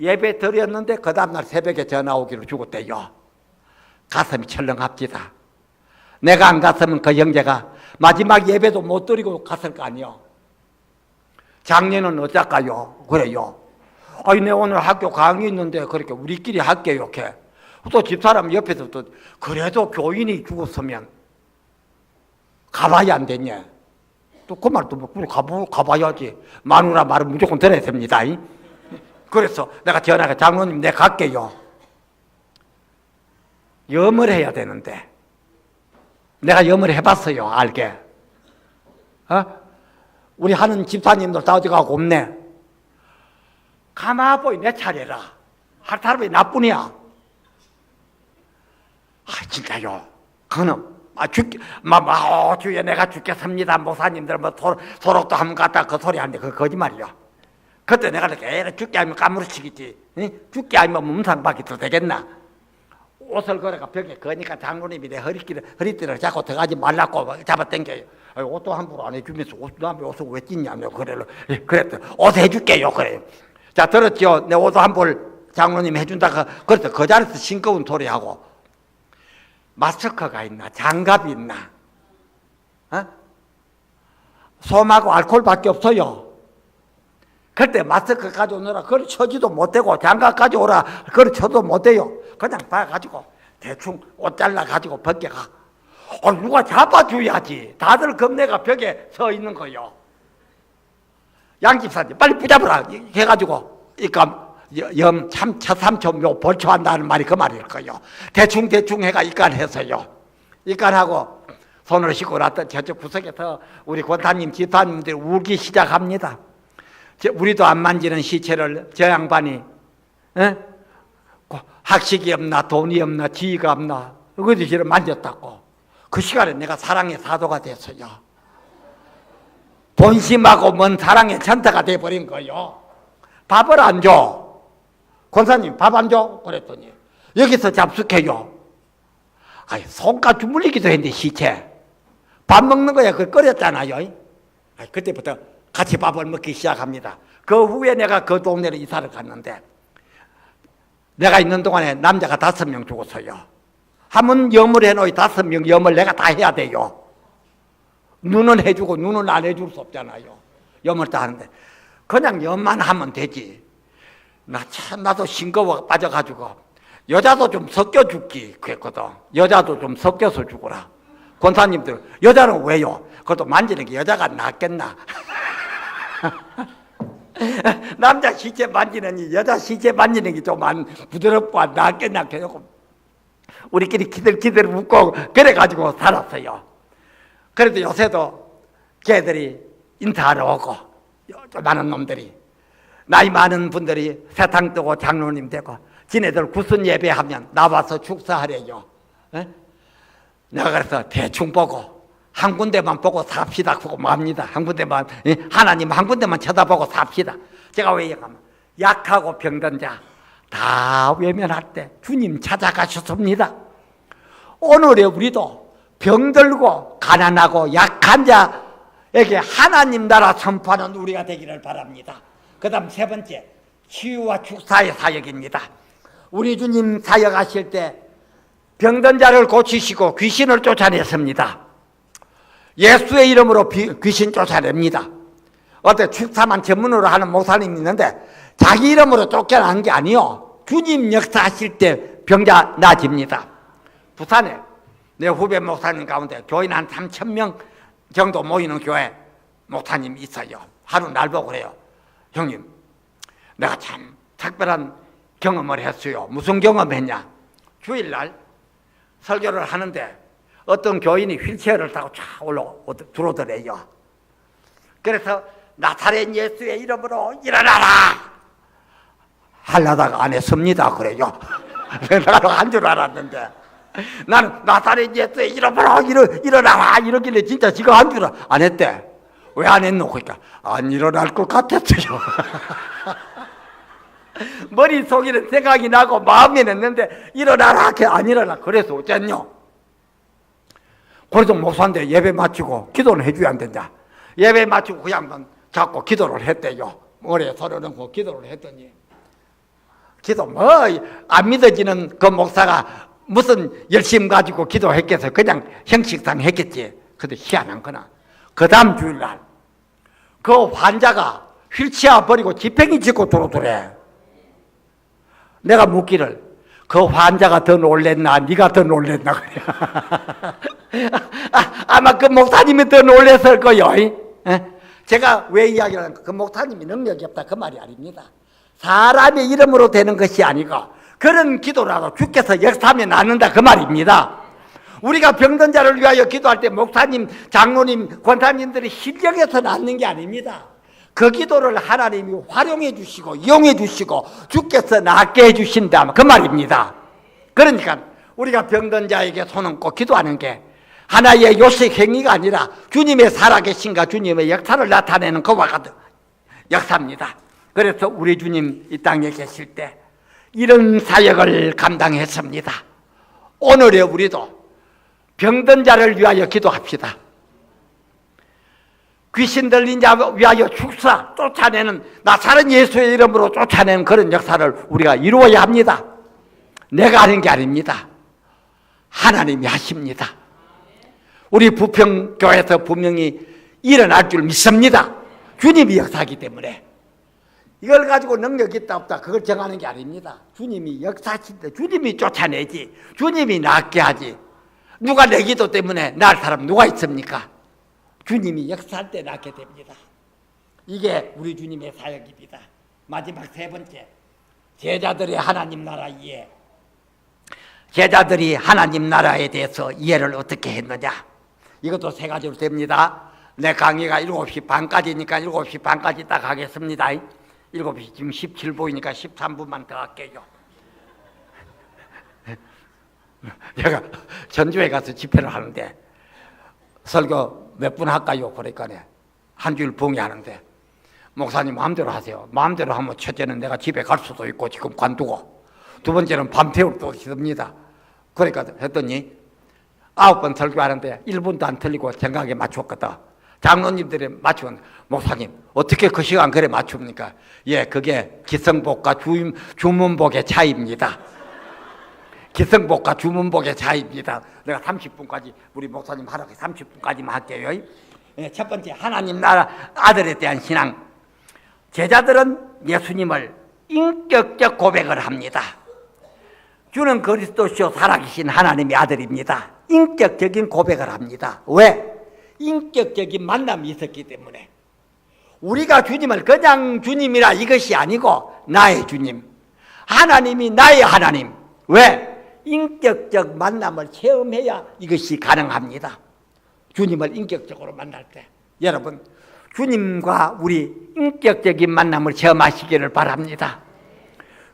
예배 드렸는데 그 다음날 새벽에 전화 오기로 죽었대요. 가슴이 철렁합니다. 내가 안 갔으면 그 형제가 마지막 예배도 못 드리고 갔을 거 아니요. 작년은 어쩔까요? 그래요. 아니 내 오늘 학교 강의 있는데 그렇게 우리끼리 할게요. 이렇게. 또 집사람 옆에서 또 그래도 교인이 죽었으면 가봐야 안 되냐. 또 그 말도 뭐 가봐야지. 마누라 말은 무조건 들어야 됩니다. 그래서 내가 전화가 장로님 내가 갈게요. 염을 해야 되는데 내가 염을 해봤어요. 알게. 우리 하는 집사님들 다 어디 가고 없네. 가마보이 내 차례라. 할 사람이 나뿐이야. 진짜요. 그놈 주에 내가 죽겠습니다. 목사님들 뭐 소록도 한번 갔다 그 소리 하는데 그 거짓말이야. 그때 내가 이렇게 죽게 하면 까무러치겠지. 죽게 하면 몸상박이도 되겠나. 옷을 걸어가 벽에 거니까 장로님이 내 허리띠를 잡고 들어가지 말라고 잡아당겨요. 옷도 함부로 안 해주면서 남의 옷을 왜 찢냐며 그래요. 그랬더니 옷 해줄게요. 그래요. 자 들었죠. 내 옷 한 벌 장로님이 해준다가 그래서 그 자리에서 싱거운 소리하고 마스크가 있나 장갑이 있나 솜하고 알코올밖에 없어요. 그때 마스크 가져오느라 그걸 쳐지도 못되고 장갑 가져오라 그걸 쳐도 못돼요. 그냥 봐가지고 대충 옷 잘라가지고 벗겨가. 누가 잡아줘야지. 다들 겁내가 벽에 서 있는 거요. 양집사님 빨리 붙잡으라 해가지고 염 참 처삼초 묘 벌초한다는 말이 그 말일 거요. 대충 해가 입간해서요. 입간하고 손을 씻고 났던 저쪽 구석에서 우리 권사님 집사님들이 울기 시작합니다. 우리도 안 만지는 시체를 저 양반이 학식이 없나 돈이 없나 지위가 없나 그것도 저를 만졌다고. 그 시간에 내가 사랑의 사도가 됐어요. 본심하고 먼 사랑의 천사가 돼버린 거요. 밥을 안 줘. 권사님 밥 안 줘? 그랬더니 여기서 잡숫해요. 손가 주물리기도 했는데 시체 밥 먹는 거야. 그걸 끓였잖아요. 그때부터 같이 밥을 먹기 시작합니다. 그 후에 내가 그 동네로 이사를 갔는데 내가 있는 동안에 남자가 5명 죽었어요. 하면 염을 해놓이 5명 염을 내가 다 해야 돼요. 눈은 해주고 눈은 안 해줄 수 없잖아요. 염을 다 하는데 그냥 염만 하면 되지. 나도 싱거워 빠져가지고 여자도 좀 섞여 죽기 그랬거든. 여자도 좀 섞여서 죽어라. 권사님들 여자는 왜요? 그것도 만지는 게 여자가 낫겠나. 남자 시체 만지는 여자 시체 만지는 게 좀 안 부드럽고 안 낫게 조금 우리끼리 기들기들 웃고 그래가지고 살았어요. 그래도 요새도 걔들이 인사하러 오고 많은 놈들이 나이 많은 분들이 세탕 뜨고 장로님 되고 지네들 구순 예배하면 나와서 축사하래요. 에? 내가 그래서 대충 보고 한 군데만 보고 삽시다 그거 맙니다. 한 군데만 하나님 한 군데만 쳐다보고 삽시다. 제가 왜 얘기하면 약하고 병든 자 다 외면할 때 주님 찾아가셨습니다. 오늘의 우리도 병들고 가난하고 약한 자에게 하나님 나라 선포하는 우리가 되기를 바랍니다. 그 다음 세 번째, 치유와 축사의 사역입니다. 우리 주님 사역하실 때 병든 자를 고치시고 귀신을 쫓아냈습니다. 예수의 이름으로 귀신 쫓아냅니다. 어때 축사만 전문으로 하는 목사님이 있는데 자기 이름으로 쫓겨나는 게 아니요. 주님 역사하실 때 병자 나아집니다. 부산에 내 후배 목사님 가운데 교인 한 3,000명 정도 모이는 교회 목사님이 있어요. 하루 날 보고 그래요. 형님, 내가 참 특별한 경험을 했어요. 무슨 경험했냐? 주일날 설교를 하는데 어떤 교인이 휠체어를 타고 쫙 들어오더래요. 그래서 나사렛 예수의 이름으로 일어나라! 하려다가 안 했습니다. 그래요. 나도 한 줄 알았는데 나는 나사렛 예수의 이름으로 일어나라! 이러길래 진짜 지가 한 줄 안 했대. 왜 안 했노? 그러니까 안 일어날 것 같았어요. 머릿속에는 생각이 나고 마음에는 했는데 일어나라! 안 일어나. 그래서 어쨌뇨? 그래도 목사인데 예배 마치고 기도는 해줘야 안 된다. 예배 마치고 그 양반 잡고 기도를 했대요. 머리에 손을 얹고 기도를 했더니 기도 안 믿어지는 그 목사가 무슨 열심 가지고 기도했겠어. 그냥 형식상 했겠지. 근데 희한한 거나 그 다음 주일날 그 환자가 휠체어 버리고 지팽이 짚고 들어오더래. 내가 묻기를 그 환자가 더 놀랬나 네가 더 놀랬나 그래. 아마 그 목사님이 더 놀랬을 거요. 제가 왜 이야기를 하는가? 그 목사님이 능력이 없다 그 말이 아닙니다. 사람의 이름으로 되는 것이 아니고 그런 기도라도 주께서 역사하면 낫는다 그 말입니다. 우리가 병든 자를 위하여 기도할 때 목사님, 장로님, 권사님들이 실력에서 낫는 게 아닙니다. 그 기도를 하나님이 활용해 주시고 이용해 주시고 주께서 낫게 해 주신다 그 말입니다. 그러니까 우리가 병든 자에게 손 얹고 기도하는 게 하나의 요식 행위가 아니라 주님의 살아계신가 주님의 역사를 나타내는 그와 같은 역사입니다. 그래서 우리 주님 이 땅에 계실 때 이런 사역을 감당했습니다. 오늘의 우리도 병든 자를 위하여 기도합시다. 귀신 들린 자 위하여 축사 쫓아내는 나사렛 예수의 이름으로 쫓아내는 그런 역사를 우리가 이루어야 합니다. 내가 하는 게 아닙니다. 하나님이 하십니다. 우리 부평교회에서 분명히 일어날 줄 믿습니다. 주님이 역사하기 때문에 이걸 가지고 능력이 있다 없다 그걸 정하는 게 아닙니다. 주님이 역사하신다. 주님이 쫓아내지. 주님이 낫게 하지. 누가 내 기도 때문에 날 사람 누가 있습니까? 주님이 역사할 때 낫게 됩니다. 이게 우리 주님의 사역입니다. 마지막 세 번째, 제자들의 하나님 나라 이해. 제자들이 하나님 나라에 대해서 이해를 어떻게 했느냐. 이것도 세 가지로 됩니다. 내 강의가 7시 반까지니까 7시 반까지 딱 하겠습니다. 7시 지금 17분이니까 13분만 더 할게요. 제가 전주에 가서 집회를 하는데 설교 몇 분 할까요? 그러니까 한 줄 봉의하는데 목사님 마음대로 하세요. 마음대로 하면 첫째는 내가 집에 갈 수도 있고 지금 관두고 두 번째는 밤새울 수도 있습니다. 그러니까 했더니 9번 설교하는데 1분도 안 틀리고 생각에 맞췄거든. 장로님들이 맞추면 목사님 어떻게 그 시간 그래 맞춥니까? 예, 그게 기성복과 주문복의 차이입니다. 기성복과 주문복의 차이입니다. 내가 30분까지 우리 목사님 하라고 30분까지만 할게요. 예, 첫 번째 하나님 나라 아들에 대한 신앙. 제자들은 예수님을 인격적 고백을 합니다. 주는 그리스도시요 살아계신 하나님의 아들입니다. 인격적인 고백을 합니다. 왜? 인격적인 만남이 있었기 때문에. 우리가 주님을 그냥 주님이라 이것이 아니고 나의 주님, 하나님이 나의 하나님. 왜? 인격적 만남을 체험해야 이것이 가능합니다. 주님을 인격적으로 만날 때. 여러분, 주님과 우리 인격적인 만남을 체험하시기를 바랍니다.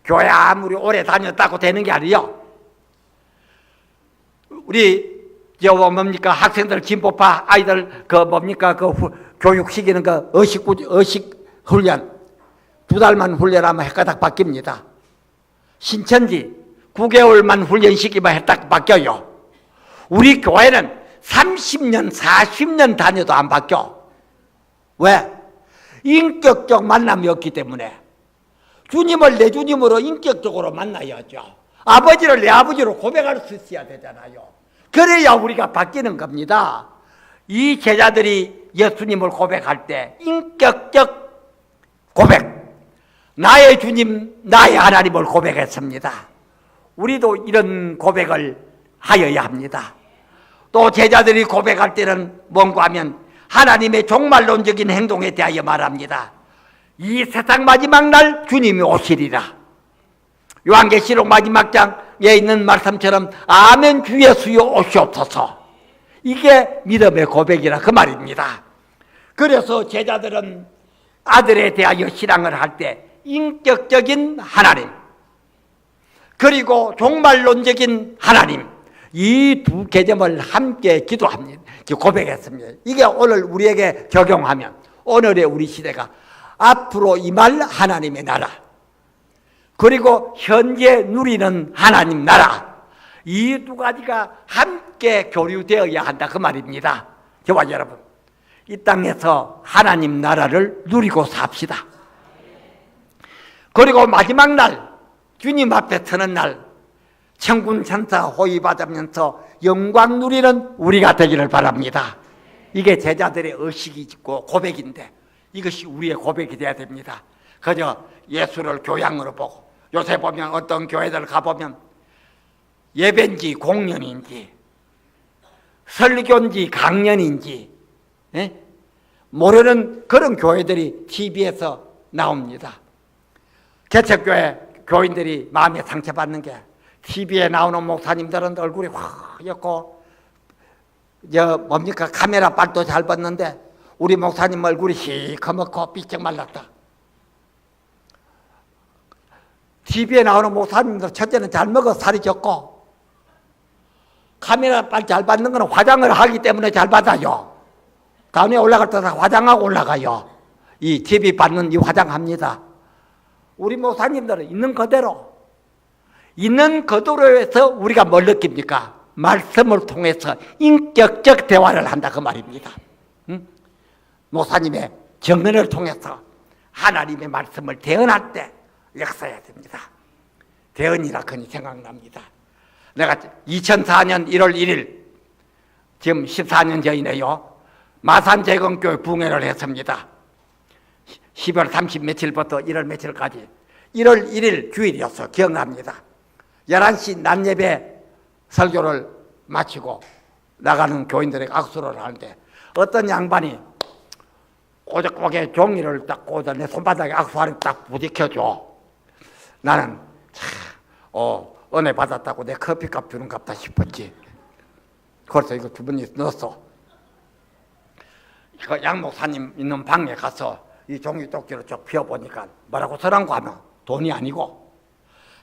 교회 아무리 오래 다녔다고 되는 게 아니에요. 우리 뭡니까, 학생들 진보파 아이들 뭡니까, 교육시키는 의식 훈련 2달만 훈련하면 헷가닥 바뀝니다. 신천지 9개월만 훈련시키면 헷가닥 바뀌어요. 우리 교회는 30년 40년 다녀도 안 바뀌어. 왜? 인격적 만남이 없기 때문에. 주님을 내 주님으로 인격적으로 만나야죠. 아버지를 내 아버지로 고백할 수 있어야 되잖아요. 그래야 우리가 바뀌는 겁니다. 이 제자들이 예수님을 고백할 때 인격적 고백, 나의 주님, 나의 하나님을 고백했습니다. 우리도 이런 고백을 하여야 합니다. 또 제자들이 고백할 때는 뭔가 하면 하나님의 종말론적인 행동에 대하여 말합니다. 이 세상 마지막 날 주님이 오시리라. 요한계시록 마지막 장에 있는 말씀처럼 아멘 주 예수여 오시옵소서. 이게 믿음의 고백이라 그 말입니다. 그래서 제자들은 아들에 대하여 신앙을 할 때 인격적인 하나님, 그리고 종말론적인 하나님, 이 두 개념을 함께 기도합니다. 고백했습니다. 이게 오늘 우리에게 적용하면 오늘의 우리 시대가 앞으로 임할 하나님의 나라, 그리고 현재 누리는 하나님 나라, 이 두 가지가 함께 교류되어야 한다 그 말입니다. 저와 여러분, 이 땅에서 하나님 나라를 누리고 삽시다. 그리고 마지막 날 주님 앞에 서는 날 천군 천사 호위 받으면서 영광 누리는 우리가 되기를 바랍니다. 이게 제자들의 의식이고 고백인데 이것이 우리의 고백이 돼야 됩니다. 그저 예수를 교양으로 보고, 요새 보면 어떤 교회들 가보면 예배인지 공연인지 설교인지 강연인지 모르는 그런 교회들이 TV에서 나옵니다. 개척교회 교인들이 마음에 상처받는 게 TV에 나오는 목사님들은 얼굴이 화였고 뭡니까, 카메라 빨도 잘 봤는데 우리 목사님 얼굴이 시커멓고 삐쩍 말랐다. TV에 나오는 목사님들 첫째는 잘 먹어 살이 적고, 카메라 빨 잘 받는 거는 화장을 하기 때문에 잘 받아요. 다음에 올라갈 때 화장하고 올라가요. 이 TV 받는 이 화장합니다. 우리 목사님들은 있는 그대로에서 우리가 뭘 느낍니까? 말씀을 통해서 인격적 대화를 한다 그 말입니다. 목사님의 정면을 통해서 하나님의 말씀을 대언할 때 역사해야 됩니다. 대언이라 그니 생각납니다. 내가 2004년 1월 1일, 지금 14년 전이네요. 마산재건교회 붕회를 했습니다. 10월 30 며칠부터 1월 며칠까지 1월 1일 주일이었어. 기억납니다. 11시 낮예배 설교를 마치고 나가는 교인들에게 악수를 하는데 어떤 양반이 꼬적꼬게 종이를 딱 꽂아 내 손바닥에 악수하는 딱 부딪혀줘. 나는 은혜 받았다고 내 커피값 주는갑다 싶었지. 그래서 이거 주머니에 넣었어. 양 목사님 있는 방에 가서 이 종이 쪽지를 쭉 펴보니까 뭐라고 써란고 하면 돈이 아니고,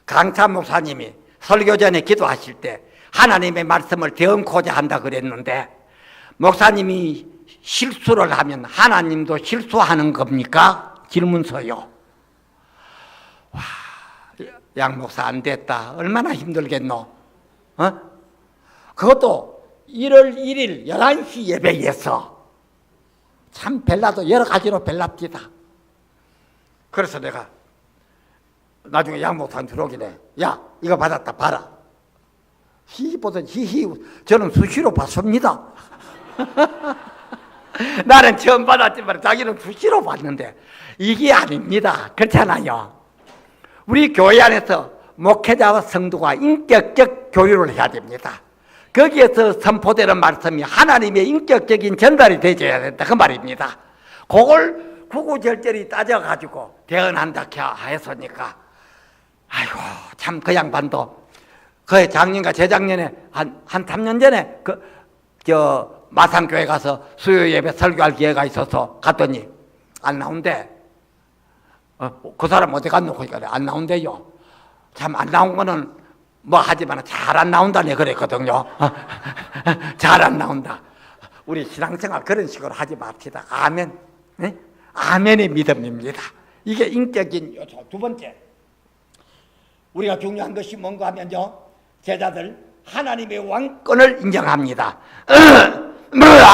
강차 목사님이 설교 전에 기도하실 때 하나님의 말씀을 대언코자 한다 그랬는데, 목사님이 실수를 하면 하나님도 실수하는 겁니까? 질문서요. 와, 양 목사 안 됐다. 얼마나 힘들겠노? 그것도 1월 1일 11시 예배에서 참 벨라도 여러 가지로 벨랍디다. 그래서 내가 나중에 양 목사 들어오기네. 야, 이거 받았다 봐라. 히히보다 히히. 저는 수시로 받습니다. 나는 처음 받았지만 자기는 수시로 받는데 이게 아닙니다. 그렇잖아요. 우리 교회 안에서 목회자와 성도가 인격적 교류를 해야 됩니다. 거기에서 선포되는 말씀이 하나님의 인격적인 전달이 되어야 된다 그 말입니다. 그걸 구구절절히 따져가지고 대언한다 했으니까 아이고 참 그 양반도 그 작년과 재작년에 한 3년 전에 마산교회 가서 수요 예배 설교할 기회가 있어서 갔더니 안 나온대. 그 사람 어디 갔노? 그러니까 안 나온대요. 참 안 나온 거는 뭐 하지만 잘 안 나온다네 그랬거든요. 잘 안 나온다. 우리 신앙생활 그런 식으로 하지 맙시다. 아멘. 네? 아멘의 믿음입니다. 이게 인격인 요소. 두 번째, 우리가 중요한 것이 뭔가 하면요, 제자들 하나님의 왕권을 인정합니다.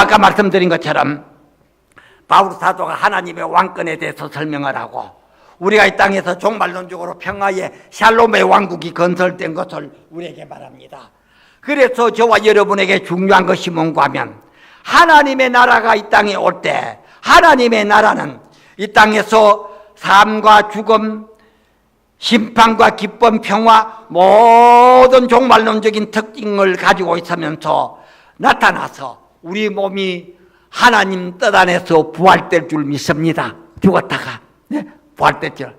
아까 말씀드린 것처럼 바울 사도가 하나님의 왕권에 대해서 설명을 하고 우리가 이 땅에서 종말론적으로 평화의 샬롬의 왕국이 건설된 것을 우리에게 말합니다. 그래서 저와 여러분에게 중요한 것이 뭔가 하면 하나님의 나라가 이 땅에 올 때 하나님의 나라는 이 땅에서 삶과 죽음, 심판과 기쁨, 평화 모든 종말론적인 특징을 가지고 있으면서 나타나서 우리 몸이 하나님 뜻 안에서 부활될 줄 믿습니다. 죽었다가 네? 부활될 줄.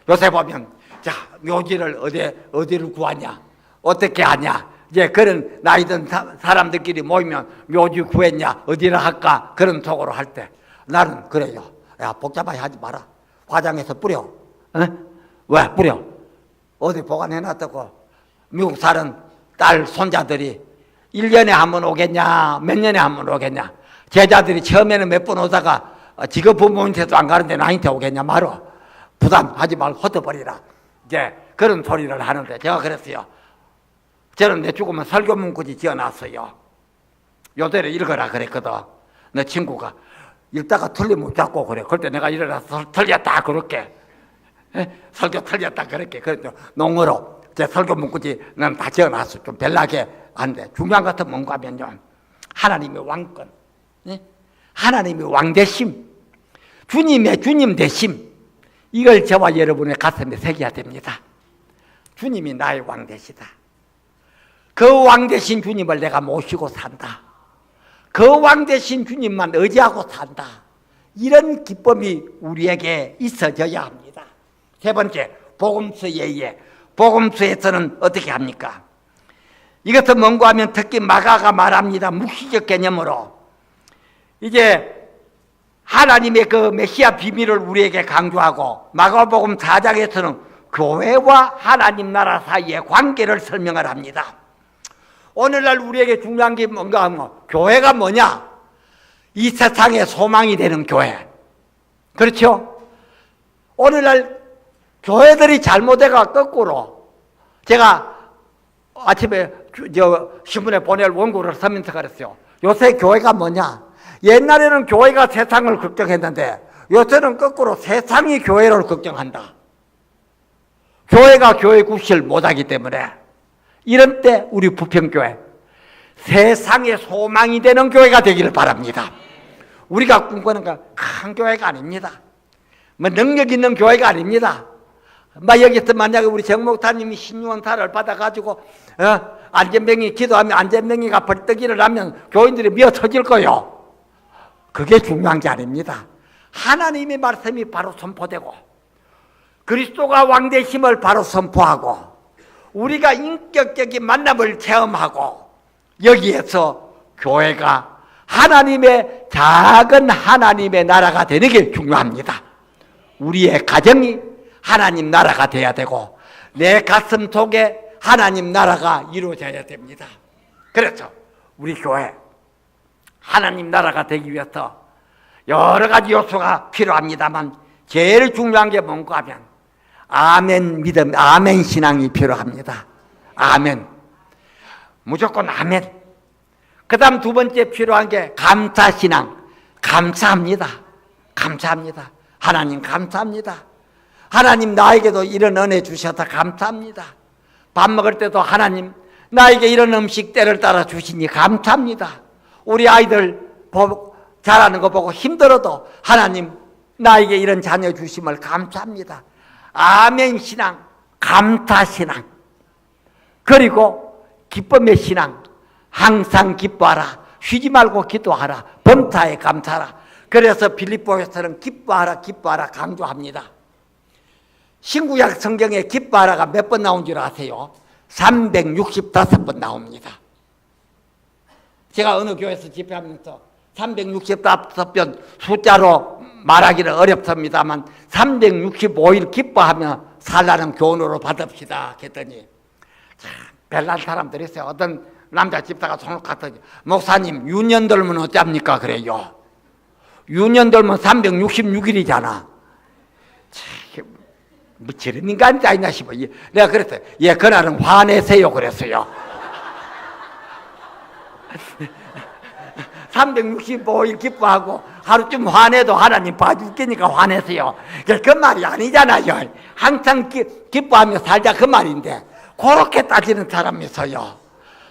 요새 보면 자 묘지를 어디를 구하냐, 어떻게 하냐, 이제 그런 나이 든 사람들끼리 모이면 묘지 구했냐, 어디를 할까 그런 속으로 할 때 나는 그래요. 야 복잡하게 하지 마라. 화장해서 뿌려. 왜 뿌려? 어디 보관해놨다고. 미국 사는 딸 손자들이 1년에 한 번 오겠냐, 몇 년에 한 번 오겠냐. 제자들이 처음에는 몇 번 오다가 지금 부모님한테도 안 가는데 나한테 오겠냐 말어. 부담하지 말고 헛어버리라. 이제 그런 소리를 하는데 제가 그랬어요. 저는 내 죽으면 설교 문구지 지어놨어요. 요대로 읽어라 그랬거든. 내 친구가 읽다가 틀리면 잡고 그래. 그럴 때 내가 일어나서 틀렸다 그렇게. 설교 틀렸다 그렇게. 그래서 농어로 제 설교 문구지 난 다 지어놨어. 좀 별나게 한데 중요한 것 같은 뭔가 하면요, 하나님의 왕권, 하나님의 왕되심, 주님의 주님 되심, 이걸 저와 여러분의 가슴에 새겨야 됩니다. 주님이 나의 왕되시다. 그 왕되신 주님을 내가 모시고 산다. 그 왕되신 주님만 의지하고 산다. 이런 기쁨이 우리에게 있어져야 합니다. 세 번째, 복음서에 복음서에서는 어떻게 합니까? 이것은 뭔가 하면 특히 마가가 말합니다. 묵시적 개념으로 이제 하나님의 그 메시아 비밀을 우리에게 강조하고 마가복음 4장에서는 교회와 하나님 나라 사이의 관계를 설명을 합니다. 오늘날 우리에게 중요한 게 뭔가 하면 교회가 뭐냐? 이 세상의 소망이 되는 교회. 그렇죠? 오늘날 교회들이 잘못해가 거꾸로, 제가 아침에 신문에 보낼 원고를 쓰면서 그랬어요. 요새 교회가 뭐냐? 옛날에는 교회가 세상을 걱정했는데 요새는 거꾸로 세상이 교회를 걱정한다. 교회가 교회 구실 못하기 때문에. 이런 때 우리 부평교회 세상의 소망이 되는 교회가 되기를 바랍니다. 우리가 꿈꾸는 건 큰 교회가 아닙니다. 뭐 능력 있는 교회가 아닙니다. 여기서 만약에 우리 정 목사님이 신유원사를 받아가지고 안전병이 기도하면 안전병이가 벌떡 일어나면 교인들이 미어 터질 거요. 그게 중요한 게 아닙니다. 하나님의 말씀이 바로 선포되고 그리스도가 왕되심을 바로 선포하고 우리가 인격적인 만남을 체험하고 여기에서 교회가 하나님의 작은 하나님의 나라가 되는 게 중요합니다. 우리의 가정이 하나님 나라가 돼야 되고 내 가슴 속에 하나님 나라가 이루어져야 됩니다. 그래서 우리 교회 하나님 나라가 되기 위해서 여러 가지 요소가 필요합니다만 제일 중요한 게 뭔가 하면 아멘 믿음, 아멘 신앙이 필요합니다. 아멘. 무조건 아멘. 그 다음 두 번째 필요한 게 감사 신앙. 감사합니다. 감사합니다. 하나님 감사합니다. 하나님 나에게도 이런 은혜 주셔서 감사합니다. 밥 먹을 때도 하나님 나에게 이런 음식 때를 따라 주시니 감사합니다. 우리 아이들 잘하는 거 보고 힘들어도 하나님 나에게 이런 자녀 주심을 감사합니다. 아멘 신앙, 감사 신앙, 그리고 기쁨의 신앙. 항상 기뻐하라, 쉬지 말고 기도하라, 범사에 감사하라. 그래서 빌립보에서는 기뻐하라 기뻐하라 강조합니다. 신구약 성경에 기뻐하라가 몇 번 나온 줄 아세요? 365번 나옵니다. 제가 어느 교회에서 집회하면서 365번 숫자로 말하기는 어렵습니다만 365일 기뻐하며 살라는 교훈으로 받읍시다 했더니 별난 사람들이 있어요. 어떤 남자 집사가 손을 갖더니 목사님 유년 돌면 어쩝니까 그래요. 유년 돌면 366일이잖아. 뭐 저런 인간이 아니냐 싶어. 내가 그랬어요. 예, 그날은 화내세요 그랬어요. 365일 기뻐하고 하루쯤 화내도 하나님 봐줄게니까 화내세요. 그 말이 아니잖아요. 항상 기뻐하며 살자 그 말인데 그렇게 따지는 사람이 있어요.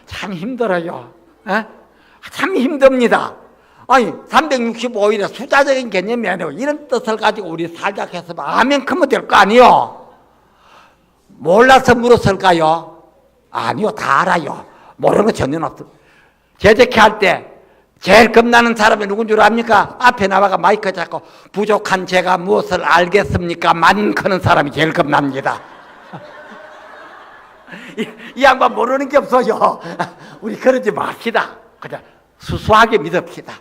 참 힘들어요. 에? 참 힘듭니다. 아니 365일의 숫자적인 개념이 아니고 이런 뜻을 가지고 우리 살자 해서 아멘 크면 될 거 아니요. 몰라서 물었을까요? 아니요, 다 알아요. 모르는 거 전혀 없어. 재직회 할 때 제일 겁나는 사람이 누군 줄 압니까? 앞에 나와가 마이크 잡고 부족한 제가 무엇을 알겠습니까? 만 크는 사람이 제일 겁납니다. 이 양반 모르는 게 없어요. 우리 그러지 맙시다. 그냥 수수하게 믿읍시다.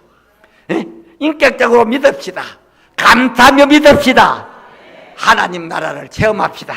인격적으로 믿읍시다. 감사하며 믿읍시다. 하나님 나라를 체험합시다.